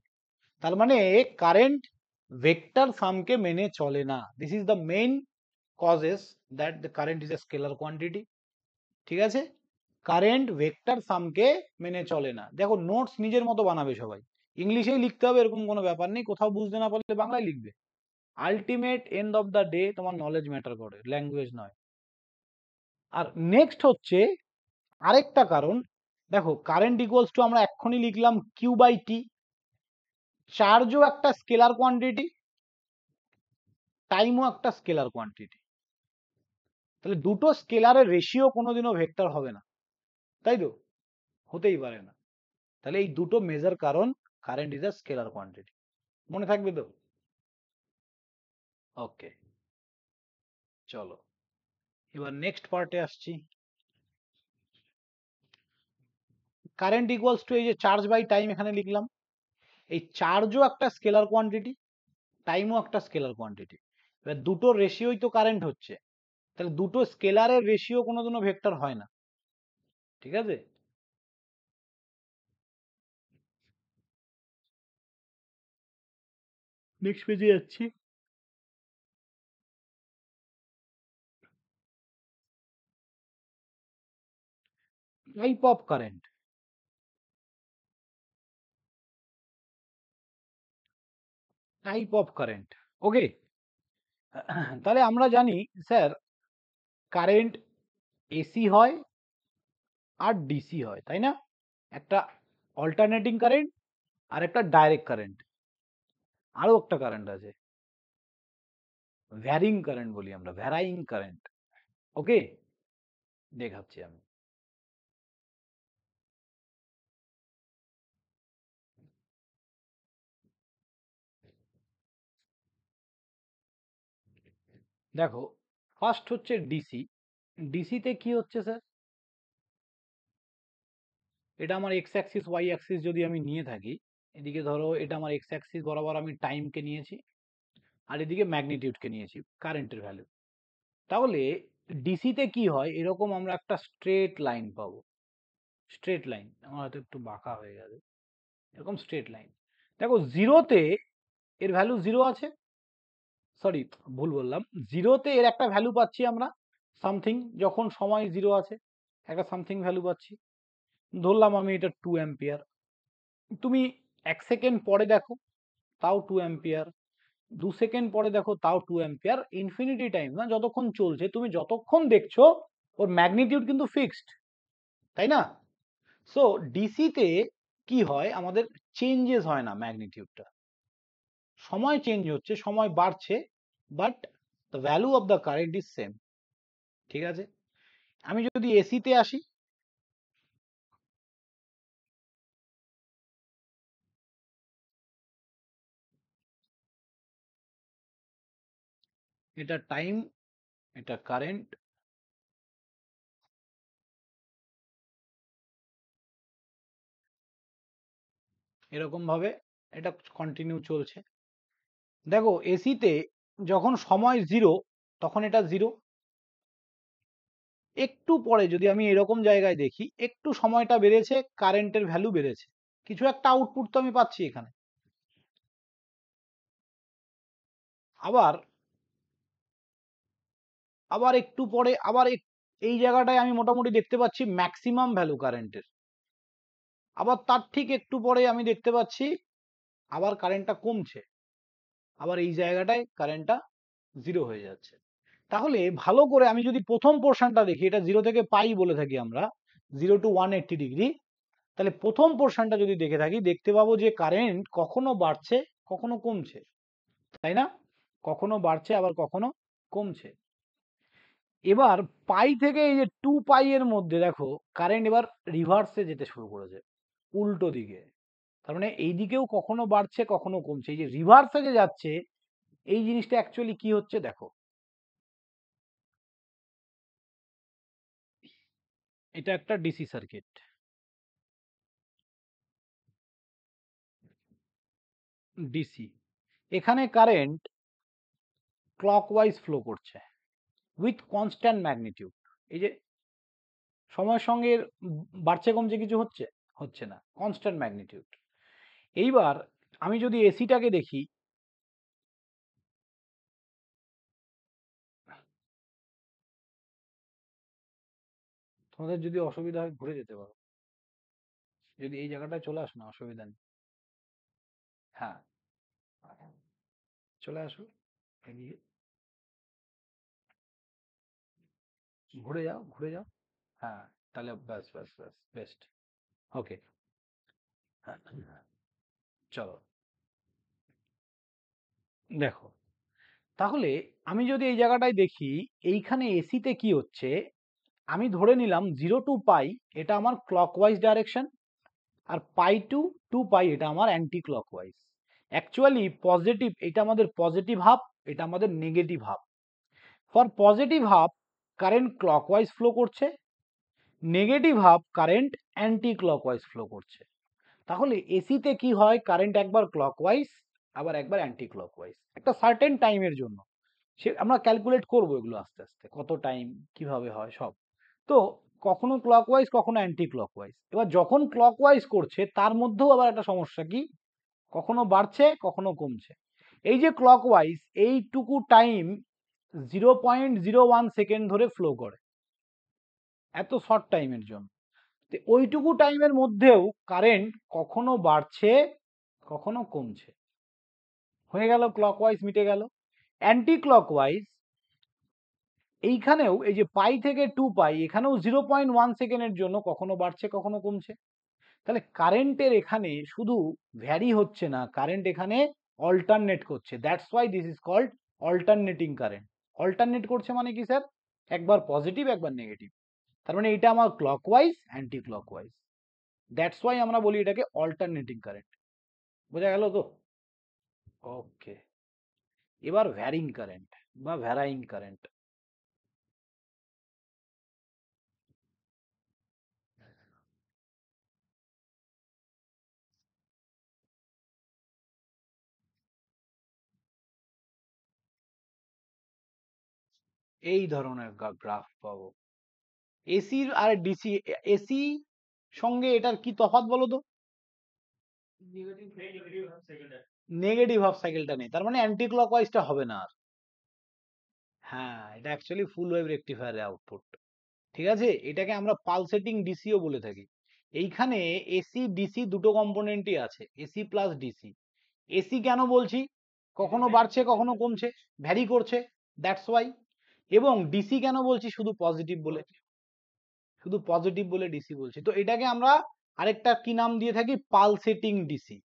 তার মানে কারেন্ট ভেক্টর সামকে মেনে চলে না, this is the main causes that the current is a scalar quantity। ঠিক আছে, কারেন্ট ভেক্টর সামকে মেনে চলে না। দেখো নোটস নিজের মতো বানাবে সবাই, ইংলিশেই লিখতে হবে এরকম কোনো ব্যাপার নেই, কোথাও বুঝতে না পারলে বাংলায় লিখবে, ultimate end of the day তোমার নলেজ ম্যাটার করে, ল্যাঙ্গুয়েজ নয়। আর নেক্সট হচ্ছে আরেকটা কারণ, দেখো কারেন্ট ইকুয়ালস টু আমরা এক্ষুনি লিখলাম কিউ বাই টি, চার্জও একটা স্কেলার কোয়ান্টিটি, টাইমও একটা স্কেলার কোয়ান্টিটি, তাহলে দুটো স্কেলারের রেশিও কোনোদিনও ভেক্টর হবে না, তাই তো? হতেই পারে না। তাহলে এই দুটো মেজর কারণ current is a scalar quantity, মনে থাকবে তো? ওকে, চলো এবার নেক্সট পার্টে আসছি। কারেন্ট ইকুয়ালস টু এই যে চার্জ বাই টাইম এখানে লিখলাম, এই চার্জও একটা স্কেলার কোয়ান্টিটি, টাইমও একটা স্কেলার কোয়ান্টিটি, এবার দুটো রেশিওই তো কারেন্ট হচ্ছে, তাহলে দুটো স্কেলারের রেশিও কোনোদিনও ভেক্টর হয় না, ঠিক আছে? নেক্সট পেজে যাচ্ছি। Type of current, type of current, okay. তাহলে আমরা জানি স্যার কারেন্ট এসি হয় আর ডিসি হয়, তাই না? একটা অল্টারনেটিং কারেন্ট আর একটা ডাইরেক্ট কারেন্ট, আরো একটা কারেন্ট আছে ভ্যারিং কারেন্ট বলি আমরা, ভ্যারাইং কারেন্ট, ওকে দেখাচ্ছি আমি। দেখো ফার্স্ট হচ্ছে ডিসি, ডিসিতে কি হচ্ছে স্যার, এটা আমার এক্স অ্যাক্সিস ওয়াই অ্যাক্সিস যদি আমি নিয়ে থাকি, এদিকে ধরো এটা আমার এক্স অ্যাক্সিস বরাবর আমি টাইমকে নিয়েছি, আর এদিকে ম্যাগনিটিউডকে নিয়েছি কারেন্টের ভ্যালু। তাহলে ডিসিতে কি হয়, এরকম আমরা একটা স্ট্রেট লাইন পাবো, স্ট্রেট লাইন, আমার হয়তো একটু বাঁকা হয়ে গেছে, এরকম স্ট্রেট লাইন। দেখো জিরোতে এর ভ্যালু জিরো আছে, সরি ভুল বললাম, জিরোতে এর একটা ভ্যালু পাচ্ছি আমরা সামথিং, যখন সময় জিরো আছে একটা সামথিং ভ্যালু পাচ্ছি, ধরলাম আমি এটা 2 অ্যাম্পিয়ার। তুমি 1 সেকেন্ড পরে দেখো তাও 2 অ্যাম্পিয়ার, 2 সেকেন্ড পরে দেখো তাও 2 অ্যাম্পিয়ার, ইনফিনিটি টাইম না, যতক্ষণ চলছে তুমি যতক্ষণ দেখছো ওর ম্যাগনিটিউড কিন্তু ফিক্সড, তাই না? সো ডিসিতে কি হয়, আমাদের চেঞ্জেস হয় না ম্যাগনিটিউডটা, সময় চেঞ্জ হচ্ছে, সময় বাড়ছে, but the value of the current is same, ঠিক আছে? আমি যদি এসিতে আসি, এটা টাইম, এটা কারেন্ট, এরকম ভাবে এটা কন্টিনিউ চলছে। দেখো এসিতে যখন সময় জিরো তখন এটা জিরো, একটু পরে যদি আমি এরকম জায়গায় দেখি একটু সময়টা বেড়েছে, কারেন্টের ভ্যালু বেড়েছে, কিছু একটা আউটপুট তো আমি পাচ্ছি এখানে। আবার আবার একটু পরে আবার এই জায়গাটায় আমি মোটামুটি দেখতে পাচ্ছি ম্যাক্সিমাম ভ্যালু কারেন্টের, আবার তার ঠিক একটু পরে আমি দেখতে পাচ্ছি আবার কারেন্টটা কমছে, আবার এই জায়গাটায় কারেন্টটা জিরো হয়ে যাচ্ছে। তাহলে ভালো করে আমি যদি প্রথম পোর্শনটা দেখি, এটা জিরো থেকে পাই বলে থাকি আমরা, 0 to 180 ডিগ্রি, তাহলে প্রথম পোর্শনটা যদি দেখে থাকি দেখতে পাবো যে কারেন্ট কখনো বাড়ছে কখনো কমছে, তাই না? কখনো বাড়ছে আবার কখনো কমছে। এবার পাই থেকে এই যে 2 পাই এর মধ্যে দেখো কারেন্ট এবার রিভার্সে যেতে শুরু করেছে, উল্টো দিকে, তার মানে এই দিকেও কখনো বাড়ছে কখনো কমছে, এই যে রিভার্সে যে যাচ্ছে এই জিনিসটা অ্যাকচুয়ালি কি হচ্ছে দেখো, এটা একটা ডিসি সার্কিট, ডিসি, এখানে কারেন্ট ক্লকওয়াইজ ফ্লো করছে উইথ কনস্ট্যান্ট ম্যাগনিটিউড, এই যে সময়ের সঙ্গে বাড়ছে কমছে কিছু হচ্ছে হচ্ছে না, কনস্ট্যান্ট ম্যাগনিটিউড। এইবার আমি যদি এসিটাকে দেখি, তোমাদের যদি অসুবিধা হয় ঘুরে যেতে পারো, যদি এই জায়গাটায় চলে আসো না অসুবিধা নেই, হ্যাঁ চলে আসো। ঘুরে যাও, ঘুরে যাও। হ্যাঁ, তাহলে ব্যাস ব্যাস ব্যাস বেস্ট। ওকে, চলো দেখো, তাহলে আমি যদি এই জায়গাটায় দেখি, এইখানে এসিতে কি হচ্ছে, আমি ধরে নিলাম 0 টু পাই এটা আমার ক্লকওয়াইজ ডাইরেকশন, আর পাই টু 2 পাই এটা আমার অ্যান্টি ক্লকওয়াইজ। অ্যাকচুয়ালি পজিটিভ, এটা আমাদের পজিটিভ হাফ, এটা আমাদের negative half. For positive half current clockwise flow করছে, negative half current anti clockwise flow করছে। তাহলে এসিতে কি হয়, কারেন্ট একবার ক্লকওয়াইজ আবার একবার অ্যান্টি ক্লকওয়াইজ একটা সার্টেন টাইমের জন্য। সে আমরা ক্যালকুলেট করবো এগুলো আস্তে আস্তে, কত টাইম কিভাবে হয় সব। তো কখনো ক্লকওয়াইজ কখনো অ্যান্টি ক্লকওয়াইজ। এবার যখন ক্লকওয়াইজ করছে তার মধ্যেও আবার একটা সমস্যা কি, কখনো বাড়ছে কখনো কমছে। এই যে ক্লকওয়াইজ এইটুকু টাইম 0.01 সেকেন্ড ধরে ফ্লো করে, এত শর্ট টাইমের জন্য। তো ওইটুকু টাইমের মধ্যেও কারেন্ট কখনো বাড়ছে কখনো কমছে। হয়ে গেল ক্লকওয়াইজ, মিটে গেল। অ্যান্টি ক্লকওয়াইজ এইখানেও এই যে পাই থেকে 2 পাই, এখানেও 0.1 সেকেন্ডের জন্য কখনো বাড়ছে কখনো কমছে। তাহলে কারেন্টের এখানে শুধু ভ্যারি হচ্ছে না, কারেন্ট এখানে অল্টারনেট করছে। That's why this is called alternating current. Alternate করছে মানে কি স্যার, একবার পজিটিভ একবার নেগেটিভ। তার মানে এটা আমার clockwise anti clockwise. That's why আমরা বলি এটাকে অল্টারনেটিং কারেন্ট। বোঝা গেল তো? ওকে, এবার ভ্যারিং কারেন্ট বা ভ্যারাইং কারেন্ট। এই ধরনের গ্রাফ পাবো। এসির আর ডিসি, এসি সঙ্গে এটার কি তফাৎ বলো তো? নেগেটিভ হাফ সাইকেলটা নেই, তার মানে অ্যান্টি ক্লকওয়াইজটা হবে না আর। হ্যাঁ, এটা অ্যাকচুয়ালি ফুল ওয়েভ রেকটিফায়ারের আউটপুট। ঠিক আছে, এটাকে আমরা পালসেটিং ডিসিও বলে থাকি। এইখানে এসি ডিসি দুটো কম্পোনেন্টই আছে, এসি প্লাস ডিসি। এসি কেন বলছি, কখনো বাড়ছে কখনো কমছে, ভ্যারি করছে, দ্যাটস ওয়াই। এবং ডিসি কেন বলছি, শুধু পজিটিভ বলে, শুধু পজিটিভ বলে ডিসি বলছি। তো এটাকে আমরা আরেকটা কি নাম দিয়ে থাকি, পালসেটিং ডিসি।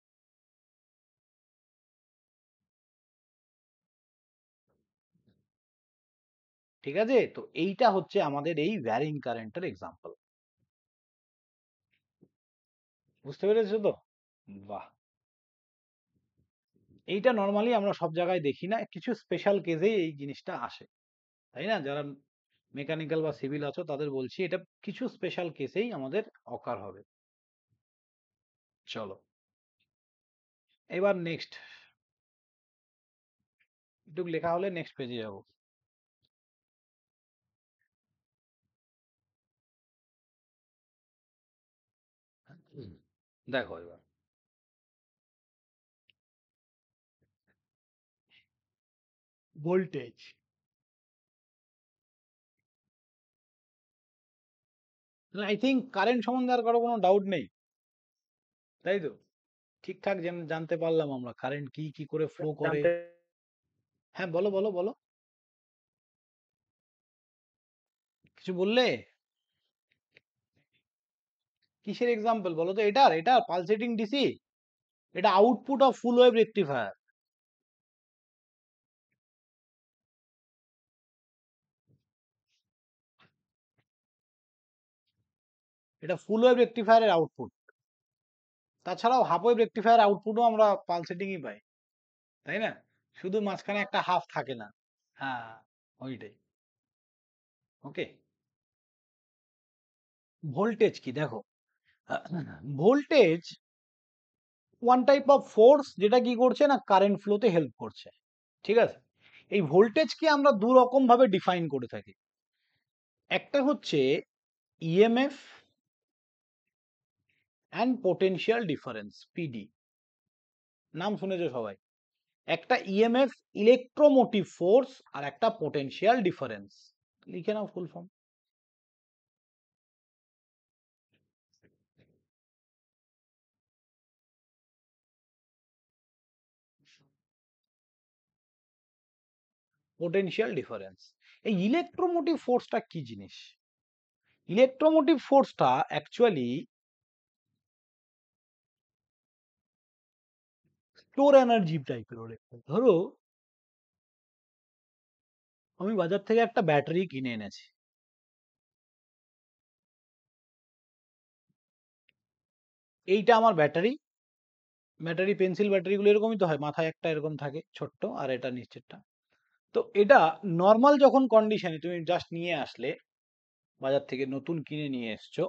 ঠিক আছে, তো এইটা হচ্ছে আমাদের এই ভ্যারিং কারেন্টের এক্সাম্পল। বুঝতে পেরেছো তো? বাহ, এইটা নর্মালি আমরা সব জায়গায় দেখি না, কিছু স্পেশাল কেসেই এই জিনিসটা আসে, তাই না? যারা মেকানিক্যাল বা সিভিল আছো তাদের বলছি, এটা কিছু স্পেশাল কেসেই আমাদের অকার হবে। চলো এবার নেক্সট, একটু লেখা হলে নেক্সট পেজে যাব। দেখো এবার ভোল্টেজ। আই থিঙ্ক কারেন্ট সম্বন্ধে আর কারো কোনো ডাউট নেই, তাই তো? ঠিকঠাক জানতে পারলাম আমরা কারেন্ট কি কি করে ফ্লো করে। হ্যাঁ বলো বলো বলো, কিছু বললে? কিসের এক্সাম্পল বলো তো? এটার এটার পালসেটিং ডিসি, এটা output of full wave rectifier. এটা ফুল ওয়েভ রেকটিফায়ারের আউটপুট। তাছাড়াও হাফ ওয়েভ রেকটিফায়ার আউটপুটও আমরা পালসেটিংই পাই, তাই না? শুধু মাঝখানে একটা হাফ থাকে না। হ্যাঁ, ওইটাই। ওকে, ভোল্টেজ কি দেখো, voltage one type of force যেটা কি করছে না, কারেন্ট ফ্লোতে হেল্প করছে। ঠিক আছে, এই ভোল্টেজকে আমরা দু রকম ভাবে ডিফাইন করে থাকি। একটা হচ্ছে EMF and potential difference, PD. নাম শুনেছো সবাই। একটা ইএমএফ ইলেকট্রোমোটিভ ফোর্স, আর একটা পোটেনশিয়াল ডিফারেন্স। লিখে নাও ফুল ফর্ম। Potential difference. এই ইলেকট্রোমোটিভ ফোর্সটা কি জিনিস? ইলেকট্রোমোটিভ ফোর্সটা অ্যাকচুয়ালি স্টোর এনার্জি টাইপের। ধরো আমি বাজার থেকে একটা ব্যাটারি কিনে এনেছি, এইটা আমার ব্যাটারি। ব্যাটারি পেন্সিল ব্যাটারিগুলো এরকমই তো হয়, মাথায় একটা এরকম থাকে ছোট্ট, আর এটা নিচেরটা। তো এটা নর্মাল যখন কন্ডিশনে তুমি জাস্ট নিয়ে আসলে, বাজার থেকে নতুন কিনে নিয়ে এসছো,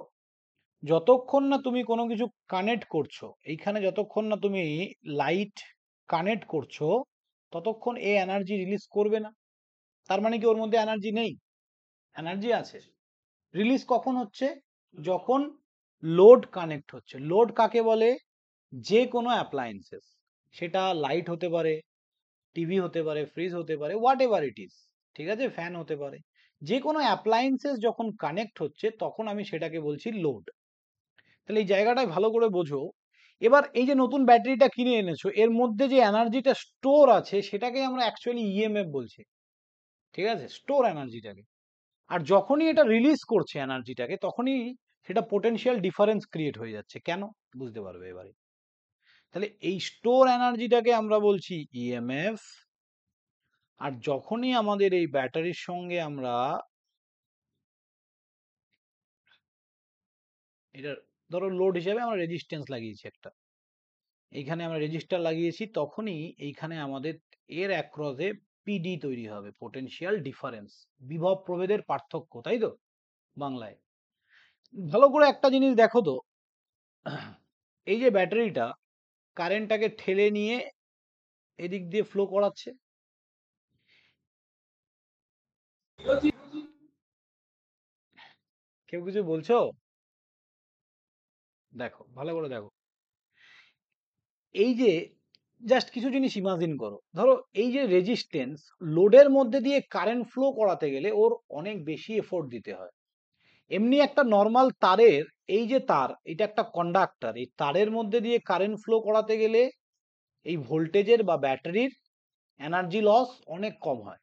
যতক্ষণ না তুমি কোনো কিছু কানেক্ট করছো, এইখানে যতক্ষণ না তুমি লাইট কানেক্ট করছো, ততক্ষণ এ এনার্জি রিলিজ করবে না। তার মানে কি ওর মধ্যে এনার্জি নেই? এনার্জি আছে। রিলিজ কখন হচ্ছে? যখন লোড কানেক্ট হচ্ছে। লোড কাকে বলে? যে কোনো অ্যাপ্লায়েন্সেস, সেটা লাইট হতে পারে, টিভি হতে পারে, ফ্রিজ হতে পারে, হোয়াট এভার ইট ইজ, ঠিক আছে, ফ্যান হতে পারে। যে কোনো অ্যাপ্লায়েন্সেস যখন কানেক্ট হচ্ছে তখন আমি সেটাকে বলছি লোড। তাহলে এই জায়গাটায় ভালো করে বোঝো। এবার এই যে নতুন ব্যাটারিটা কিনে এনেছো, এর মধ্যে যে এনার্জিটা স্টোর আছে সেটাকে আমরা অ্যাকচুয়ালি ইএমএফ বলছি, ঠিক আছে, স্টোর এনার্জিটাকে। আর যখনই এটা রিলিজ করছে এনার্জিটাকে, তখনই সেটা পোটেনশিয়াল ডিফারেন্স ক্রিয়েট হয়ে যাচ্ছে। কেন? বুঝতে পারবে এবারে। তাহলে এই স্টোর এনার্জিটাকে আমরা বলছি ইএমএফ। আর যখনই আমাদের এই ব্যাটারির সঙ্গে আমরা এটা ধরো লোড হিসেবে আমরা রেজিস্ট্যান্স লাগিয়েছি একটা, এইখানে আমরা রেজিস্টার লাগিয়েছি, তখনই এইখানে আমাদের এর অ্যাক্রসে পিডি তৈরি হবে, পোটেনশিয়াল ডিফারেন্স, বিভব প্রভেদের পার্থক্য, তাই তো বাংলায়। ভালো করে একটা জিনিস দেখো তো, এই যে ব্যাটারিটা কারেন্টটাকে ঠেলে নিয়ে এদিক দিয়ে ফ্লো করাচ্ছে, কেউ কিছু বলছো? দেখো ভালো করে দেখো, এই যে জাস্ট কিছু জিনিস ইমাজিন করো। ধরো এই যে রেজিস্ট্যান্স, লোডের মধ্যে দিয়ে কারেন্ট ফ্লো করাতে গেলে ওর অনেক বেশি এফোর্ট দিতে হয়। এমনি একটা নর্মাল তারের, এই যে তার, এটা একটা কন্ডাক্টর, এই তারের মধ্যে দিয়ে কারেন্ট ফ্লো করাতে গেলে এই ভোল্টেজের বা ব্যাটারির এনার্জি লস অনেক কম হয়।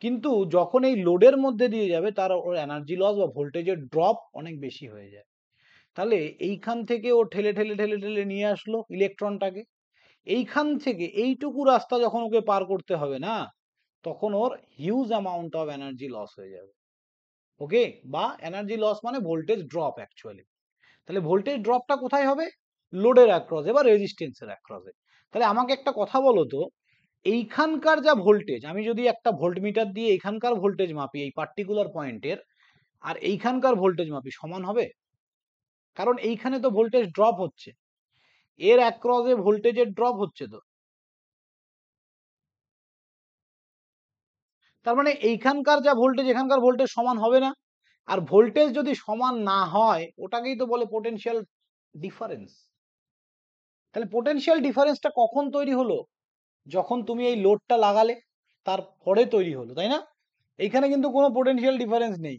কিন্তু যখন এই লোডের মধ্যে দিয়ে যাবে, তার ওর এনার্জি লস বা ভোল্টেজের ড্রপ অনেক বেশি হয়ে যায়। তাহলে এইখান থেকে ও ঠেলে ঠেলে ঠেলে ঠেলে নিয়ে আসলো ইলেকট্রনটাকে, এইখান থেকে এইটুকু রাস্তা যখন ওকে পার করতে হবে না, তখন ওর huge amount of energy loss হয়ে যাবে। ওকে, বা এনার্জি লস মানে ভোল্টেজ ড্রপ অ্যাকচুয়ালি। তাহলে ভোল্টেজ ড্রপটা কোথায় হবে? লোডের অ্যাক্রসে বা রেজিস্ট্যান্সের অ্যাক্রসে। তাহলে আমাকে একটা কথা বলো তো, এইখানকার যা ভোল্টেজ, আমি যদি একটা ভোল্টমিটার দিয়ে এইখানকার ভোল্টেজ মাপি এই পার্টিকুলার পয়েন্টের, আর এইখানকার ভোল্টেজ মাপি, সমান হবে? কারণ এইখানে তো ভোল্টেজ ড্রপ হচ্ছে, এর অ্যাক্রসে ভোল্টেজের ড্রপ হচ্ছে। তো তার মানে এইখানকার যা ভোল্টেজ এখানকার ভোল্টেজ সমান হবে না। আর ভোল্টেজ যদি সমান না হয়, ওটাকেই তো বলে পোটেনশিয়াল ডিফারেন্স। তাহলে পোটেনশিয়াল ডিফারেন্সটা কখন তৈরি হলো? যখন তুমি এই লোডটা লাগালে, তারপরে তৈরি হলো, তাই না? এইখানে কিন্তু কোনো পোটেনশিয়াল ডিফারেন্স নেই,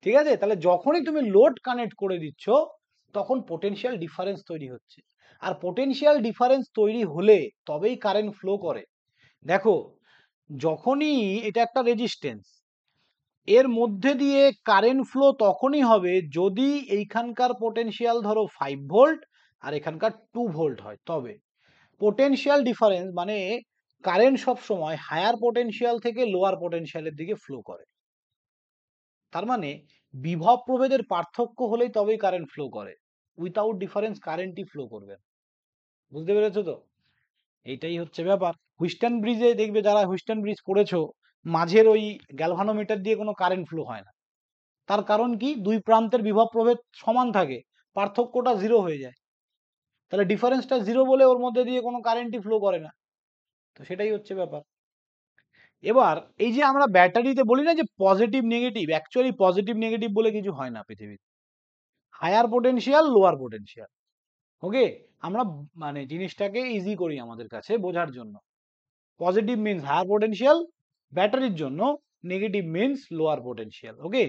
ঠিক আছে। তাহলে যখনই তুমি লোড কানেক্ট করে দিচ্ছ, তখন পোটেনশিয়াল ডিফারেন্স তৈরি হচ্ছে। আর পোটেনশিয়াল ডিফারেন্স তৈরি হলে তবেই কারেন্ট ফ্লো করে। দেখো, যখনই এটা একটা রেজিস্ট্যান্স, এর মধ্যে দিয়ে কারেন্ট ফ্লো তখনই হবে যদি এইখানকার পোটেনশিয়াল ধরো 5 ভোল্ট আর এখানকার 2 ভোল্ট হয়, তবে পোটেনশিয়াল ডিফারেন্স মানে কারেন্ট সব সময় হায়ার পোটেনশিয়াল থেকে লোয়ার পোটেনশিয়ালের দিকে ফ্লো করে। তার মানে বিভব প্রভেদের পার্থক্য হলেই তবেই কারেন্ট ফ্লো করে, উইথাউট ডিফারেন্স কারেন্টই ফ্লো করবে। বুঝতে পেরেছো তো? এইটাই হচ্ছে ব্যাপার। হুইস্টন ব্রিজে দেখবে, যারা হুইস্টন ব্রিজ পড়েছো, মাঝের ওই গ্যালভানোমিটার দিয়ে কোনো কারেন্ট ফ্লো হয় না। তার কারণ কি? দুই প্রান্তের বিভব প্রভেদ সমান থাকে, পার্থক্যটা জিরো হয়ে যায়। তাহলে ডিফারেন্সটা জিরো বলে ওর মধ্যে দিয়ে কোনো কারেন্টই ফ্লো করে না। তো সেটাই হচ্ছে ব্যাপার। এবার এই যে আমরা ব্যাটারিতে বলি না যে positive negative, actually positive negative বলে কিছু হয় না পৃথিবীতে। Higher potential, lower potential. Okay, আমরা মানে জিনিসটাকে ইজি করি আমাদের কাছে বোঝার জন্য। পজিটিভ মিনস হায়ার পোটেনশিয়াল ব্যাটারির জন্য, নেগেটিভ মিনস লোয়ার পোটেনশিয়াল। ওকে,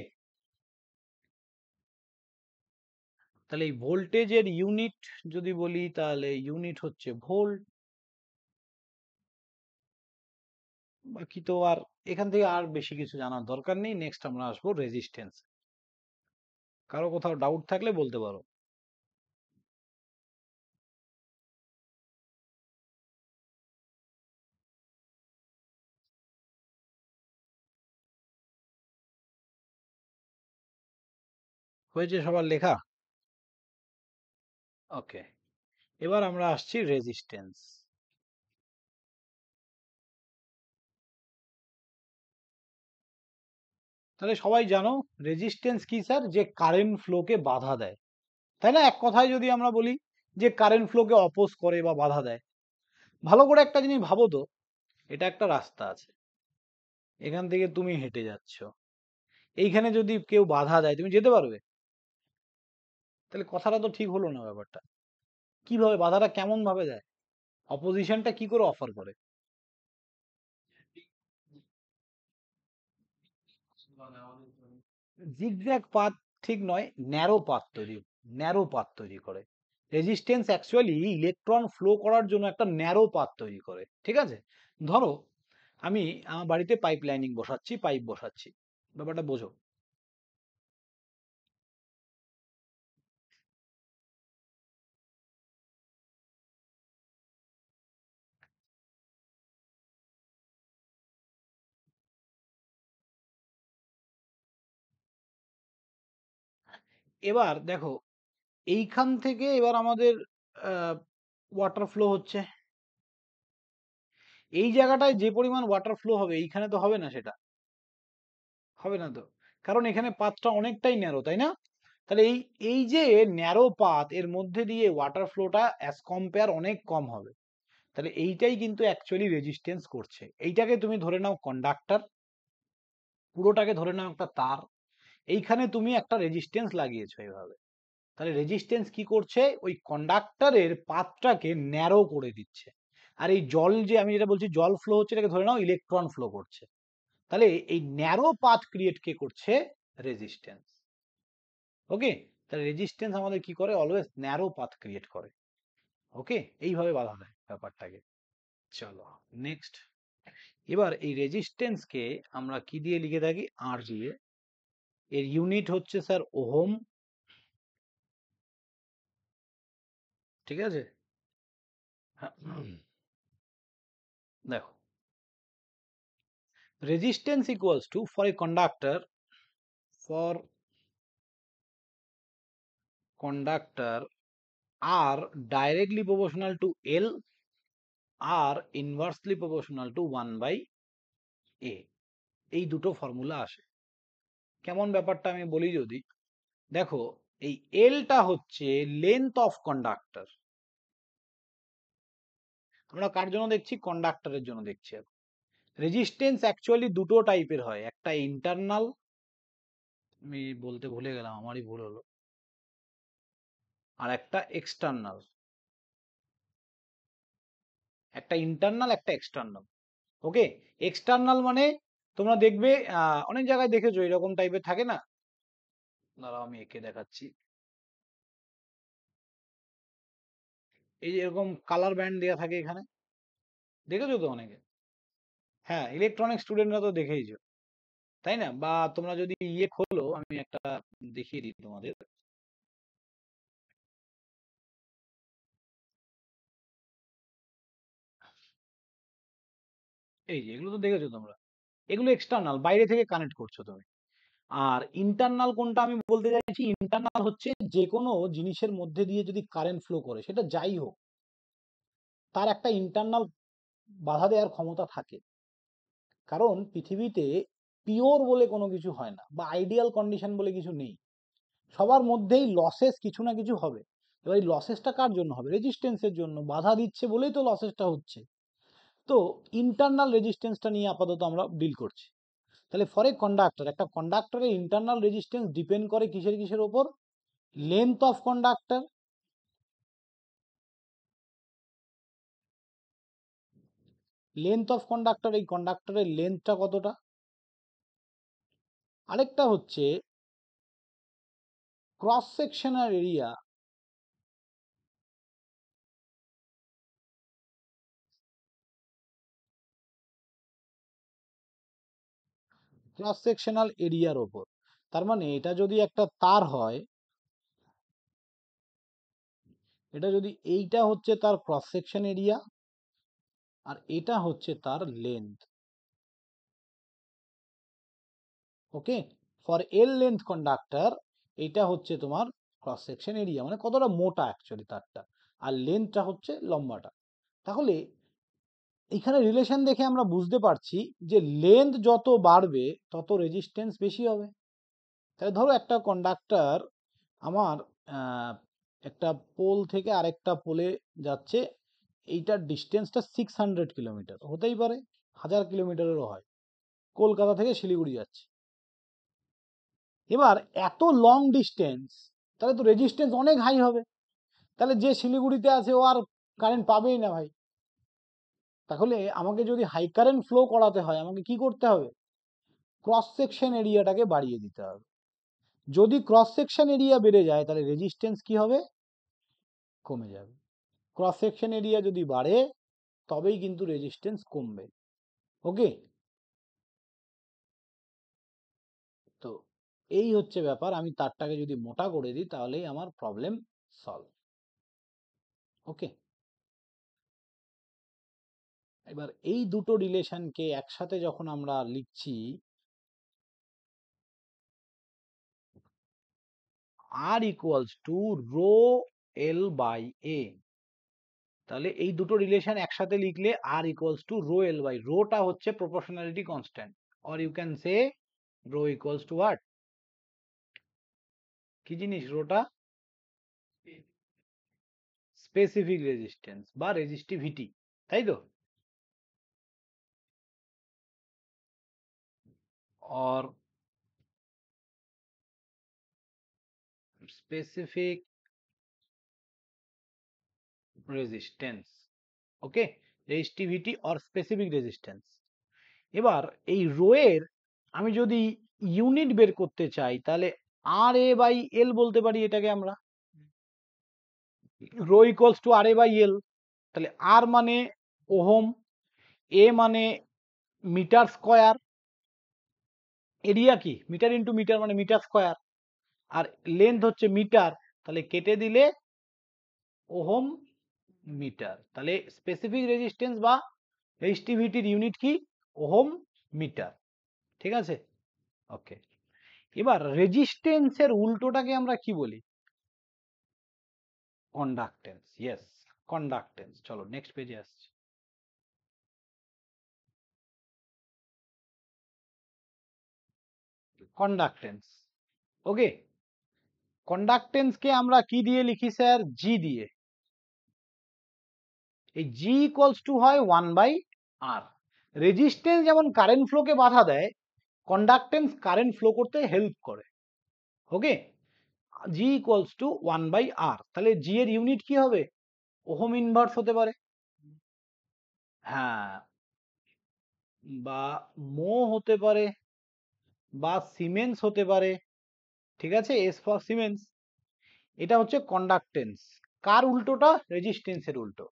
তাহলে এই ভোল্টেজের ইউনিট যদি বলি, তাহলে ইউনিট হচ্ছে ভোল্ট। বাকি তো আর এখান থেকে আর বেশি কিছু জানার দরকার নেই। নেক্সট আমরা আসবো রেজিস্ট্যান্স। কারো কোথাও ডাউট থাকলে বলতে পারো। হয়েছে সবার লেখা? ওকে, এবার আমরা আসছি রেজিস্ট্যান্স। তাহলে সবাই জানো রেজিস্ট্যান্স কি স্যার? যে কারেন্ট ফ্লোকে বাধা দেয়, তাই না? এক কথায় যদি আমরা বলি যে কারেন্ট ফ্লোকে অপোজ করে বা বাধা দেয়। ভালো করে একটা জিনিস ভাবো তো, এটা একটা রাস্তা আছে, এখান থেকে তুমি হেঁটে যাচ্ছ, এইখানে যদি কেউ বাধা দেয় তুমি যেতে পারবে? তাহলে কথাটা তো ঠিক হলো না ব্যাপারটা। কিভাবে বাধাটা কেমন ভাবে দেয়? অপোজিশনটা কি করে অফার করে? জিগজ্যাগ পাথ ঠিক নয়, ন্যারো পাথ তৈরি করে। রেজিস্ট্যান্স অ্যাকচুয়ালি ইলেকট্রন ফ্লো করার জন্য একটা ন্যারো পাথ তৈরি করে, ঠিক আছে? ধরো আমি আমার বাড়িতে পাইপ লাইনিং বসাচ্ছি, পাইপ বসাচ্ছি, ব্যাপারটা বোঝো। এবার দেখো এইখান থেকে এবার আমাদের ওয়াটার ফ্লো হচ্ছে, এই জায়গাটায় যে পরিমাণ ওয়াটার ফ্লো হবে এইখানে তো হবে না, সেটা হবে না তো, কারণ এখানে পাথটা অনেকটাই ন্যারো, তাই না? তাহলে এই এই যে ন্যারো পাথ, এর মধ্যে দিয়ে ওয়াটার ফ্লোটা অ্যাজ কম্পেয়ার অনেক কম হবে। তাহলে এইটাই কিন্তু অ্যাকচুয়ালি রেজিস্ট্যান্স করছে। এইটাকে তুমি ধরে নাও কন্ডাক্টর, পুরোটাকে ধরে নাও একটা তার, এইখানে তুমি একটা রেজিস্ট্যান্স লাগিয়েছো এইভাবে। তাহলে রেজিস্ট্যান্স কি করছে? ওই কন্ডাক্টরের পাথটাকে ন্যারো করে দিচ্ছে। আর এই জল, যে আমি যেটা বলছি জল ফ্লো হচ্ছে, এটাকে ধরে নাও ইলেকট্রন ফ্লো করছে। তাহলে এই ন্যারো পাথ ক্রিয়েট কে করছে? রেজিস্ট্যান্স। ওকে, তাহলে রেজিস্ট্যান্স আমাদের কি করে? অলওয়েজ ন্যারো পাথ ক্রিয়েট করে। ওকে, এইভাবে বাধা দেয় ব্যাপারটাকে। চলো নেক্সট। এবার এই রেজিস্ট্যান্সকে আমরা কি দিয়ে লিখে থাকি? আর দিয়ে। এর ইউনিট হচ্ছে স্যার ওহম, ঠিক আছে? দেখো, resistance equals to, for a conductor R directly proportional to L, R inversely proportional to 1 by A, এই দুটো ফর্মুলা আসে। কেমন ব্যাপারটা আমি বলি যদি, দেখো এই এলটা হচ্ছে লেন্থ অফ কন্ডাক্টর। আমরা কার জন্য দেখছি? কন্ডাক্টরের জন্য দেখছি। রেজিস্ট্যান্স অ্যাকচুয়ালি দুটো টাইপের হয়, একটা ইন্টারনাল, আমি বলতে ভুলে গেলাম, আমারই ভুল হলো, আর একটা এক্সটার্নাল। একটা ইন্টারনাল, একটা এক্সটার্নাল। ওকে, এক্সটার্নাল মানে তোমরা দেখবে অনেক জায়গায় দেখেছো এরকম টাইপের থাকে না, দাঁড়াও আমি এঁকে দেখাচ্ছি। এই যে এরকম কালার ব্যান্ড দেওয়া থাকে এখানে, দেখেছো তো অনেকে? হ্যাঁ, ইলেকট্রনিক স্টুডেন্টরা তো দেখেইছো, তাই না? বা তোমরা যদি ইয়ে খোলো, আমি একটা দেখিয়ে দিই তোমাদের। এই যে এগুলো তো দেখেছো তোমরা, এগুলো এক্সটার্নাল, বাইরে থেকে কানেক্ট করছো তুমি। আর ইন্টারনাল কোনটা আমি বলতে চাইছি? ইন্টারনাল হচ্ছে যে কোনো জিনিসের মধ্যে দিয়ে যদি কারেন্ট ফ্লো করে, সেটা যাই হোক, তার একটা ইন্টারনাল বাধা দেওয়ার ক্ষমতা থাকে। কারণ পৃথিবীতে পিওর বলে কোনো কিছু হয় না, বা আইডিয়াল কন্ডিশন বলে কিছু নেই। সবার মধ্যেই লসেস কিছু না কিছু হবে। এবার এই লসেসটা কার জন্য হবে? রেজিস্ট্যান্সের জন্য। বাধা দিচ্ছে বলেই তো লসেসটা হচ্ছে। তো ইন্টারনাল রেজিস্ট্যান্সটা নিয়ে আপাতত আমরা ডিল করছি। তাহলে ফর এ কন্ডাক্টর, একটা কন্ডাক্টরের ইন্টারনাল রেজিস্ট্যান্স ডিপেন্ড করে কিসের কিসের ওপর? Length of conductor, length of conductor, এই কন্ডাক্টরের লেন্থটা কতটা। আরেকটা হচ্ছে cross sectional area, cross sectional এরিয়ার ওপর। তার মানে এটা যদি একটা তার হয়, এটা যদি এইটা হচ্ছে তার ক্রস সেকশন এরিয়া আর এটা হচ্ছে তার length. Okay, for L length conductor এটা হচ্ছে তোমার ক্রস সেকশন এরিয়া, মানে কতটা মোটা অ্যাকচুয়ালি তারটা, আর লেন্থটা হচ্ছে লম্বাটা। তাহলে এখানে রিলেশন দেখে আমরা বুঝতে পারছি যে লেন্থ যত বাড়বে তত রেজিস্ট্যান্স বেশি হবে। তাহলে ধরো একটা কন্ডাক্টর আমার একটা পোল থেকে আরেকটা পোলে যাচ্ছে, এইটার ডিস্টেন্সটা 600 কিলোমিটার, হতেই পারে 1000 কিলোমিটারেরও হয়, কলকাতা থেকে শিলিগুড়ি যাচ্ছে। এবার এত লং ডিস্টেন্স, তাহলে তো রেজিস্ট্যান্স অনেক হাই হবে, তাহলে যে শিলিগুড়িতে আছে ও আর কারেন্ট পাবেই না ভাই। তাহলে আমাকে যদি হাই কারেন্ট ফ্লো করাতে হয় আমাকে কি করতে হবে? ক্রস সেকশন এরিয়াটাকে বাড়িয়ে দিতে হবে। যদি ক্রস সেকশন এরিয়া বেড়ে যায় তাহলে রেজিস্ট্যান্স কি হবে? কমে যাবে। ক্রস সেকশন এরিয়া যদি বাড়ে তবেই কিন্তু রেজিস্ট্যান্স কমবে। ওকে, তো এই হচ্ছে ব্যাপার। আমি তারটাকে যদি মোটা করে দিই তাহলেই আমার প্রবলেম সলভ। ওকে, এবার এই দুটো রিলেশনকে একসাথে যখন আমরা লিখছি, R equals to rho L by A, তাহলে এই দুটো রিলেশন একসাথে লিখলে R equals to rho L by, রোটা হচ্ছে proportionality constant, or you can say rho equals to what? কি জিনিস রোটা? স্পেসিফিক রেজিস্ট্যান্স বা রেজিস্টিভিটি, তাই তো? or specific resistance, okay, resistivity or specific resistance। এবার এই রো এর আমি যদি ইউনিট বের করতে চাই তাহলে আর এ বাই এল বলতে পারি এটাকে আমরা, rho equals to R A by L. তাহলে আর মানে ওহম, এ মানে মিটার স্কয়ার, এরিয়া কি মিটার ইন্টু মিটার মানে মিটার স্কয়ার, আর লেন্থ হচ্ছে মিটার, তাহলে কেটে দিলে ওহম মিটার। তাহলে স্পেসিফিক রেজিস্ট্যান্স বা রেজিস্টিভিটির ইউনিট কি? Ohm metre. ঠিক আছে, ওকে। এবার রেজিস্ট্যান্সের উল্টোটাকে আমরা কি বলি? কন্ডাক্টেন্স। Yes, conductance. চলো নেক্সট পেজে আসছি। কন্ডাক্টেন্স, ওকে। কন্ডাক্টেন্সকে আমরা কি দিয়ে লিখি স্যার? জি দিয়ে। এই জি ইকুয়ালস টু হয় 1/r। রেজিস্ট্যান্স যেমন কারেন্ট ফ্লোকে বাধা দেয়, কন্ডাক্টেন্স কারেন্ট ফ্লো করতে হেল্প করে। ওকে, জি ইকুয়ালস টু 1/r। তাহলে জি এর ইউনিট কি হবে? ওহম ইনভার্স হতে পারে, হ্যাঁ, বা মো হতে পারে, বা সিমেন্স হতে পারে। ঠিক আছে, এস ফর সিমেন্স। এটা হচ্ছে কন্ডাক্টেন্স। কার উল্টোটা? রেজিস্ট্যান্সের উল্টো।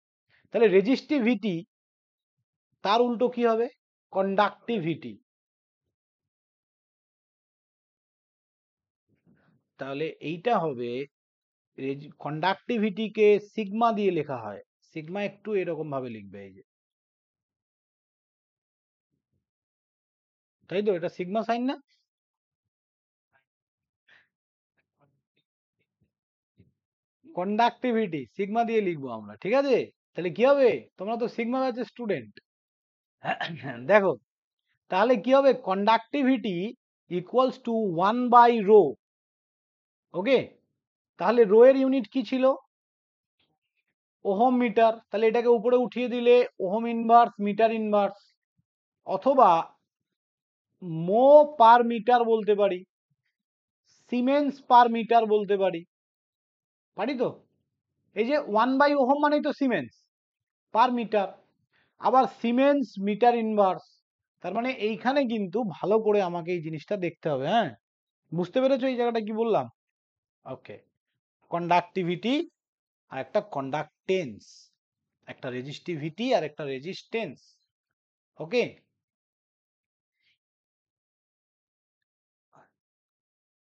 তাহলে রেজিস্টিভিটি তার উল্টো কি হবে? কন্ডাক্টিভিটি। তাহলে এইটা হবে, কন্ডাক্টিভিটিকে সিগমা দিয়ে লেখা হয়। সিগমা একটু এরকম ভাবে লিখবে, এই যে, তাই তো? এটা সিগমা সাইন না? কন্ডাক্টিভিটি সিগমা দিয়ে লিখবো আমরা, ঠিক আছে? তাহলে কি হবে? তোমরা তো সিগমা ব্যাচের স্টুডেন্ট। দেখো, তাহলে কি হবে? Conductivity equals to 1/ρ। ওকে, তাহলে রো এর ইউনিট কি ছিল? Ohm metre. তাহলে এটাকে উপরে উঠিয়ে দিলে ওহম ইনভার্স মিটার ইনভার্স, অথবা মো পার মিটার বলতে পারি, সিমেন্স পার মিটার বলতে পারি, পারি তো? এই যে 1/ওহম মানেই তো সিমেন্স পার মিটার, আবার সিমেন্স মিটার ইনভার্স। তার মানে এইখানে কিন্তু ভালো করে আমাকে এই জিনিসটা দেখতে হবে। হ্যাঁ, বুঝতে পেরেছো এই জায়গাটা কি বললাম? ওকে, কন্ডাক্টিভিটি আর একটা কন্ডাক্টেন্স, একটা রেজিস্টিভিটি আর একটা রেজিস্ট্যান্স। ওকে,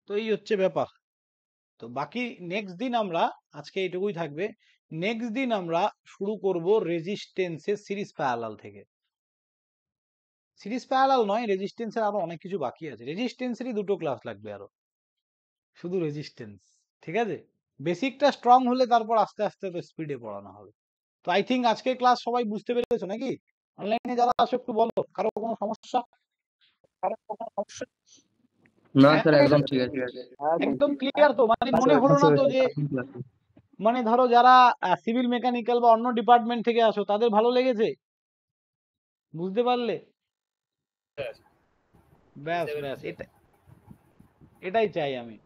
তো এই হচ্ছে ব্যাপার। তো বাকি নেক্সট দিন আমরা, আজকে এইটুকুই থাকবে, নেক্সট দিন আমরা শুরু করব রেজিস্ট্যান্সের সিরিজ প্যারালাল থেকে। সিরিজ প্যারালাল নয়, রেজিস্ট্যান্সের আরো অনেক কিছু বাকি আছে। রেজিস্ট্যান্সেরই 2টো ক্লাস লাগবে আরো, শুধু রেজিস্ট্যান্স। ঠিক আছে, বেসিকটা স্ট্রং হলে তারপর আস্তে আস্তে তো স্পিডে পড়ানো হবে। তো আই থিঙ্ক আজকে ক্লাস সবাই বুঝতে পেরেছো নাকি? অনলাইনে যারা আছো একটু বলো, কারো কোনো সমস্যা? না হ্যাঁ, স্যার, একদম ঠিক আছে। একদম ক্লিয়ার তো? মানে মনে হলো না তো যে, মানে ধরো যারা সিভিল মেকানিক্যাল বা অন্য ডিপার্টমেন্ট থেকে আসো তাদের ভালো লেগেছে? বুঝতে পারলে? ব্যাস ব্যাস, এটাই চাই আমি,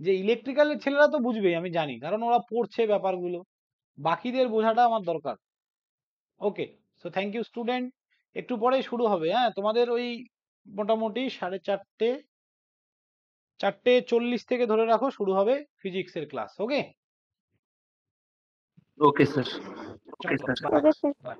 যে ইলেকট্রিক্যালের ছেলেরা তো বুঝবেই আমি জানি, কারণ ওরা পড়ছে ব্যাপারগুলো। বাকিদের বোঝাটা আমার দরকার। ওকে, সো থ্যাংক ইউ স্টুডেন্ট। একটু পরে শুরু হবে, হ্যাঁ তোমাদের ওই মোটামুটি 4:30, 4:40 থেকে ধরে রাখো শুরু হবে ফিজিক্সের ক্লাস। ওকে, ওকে স্যার। চলো, ওকে স্যার। বাই।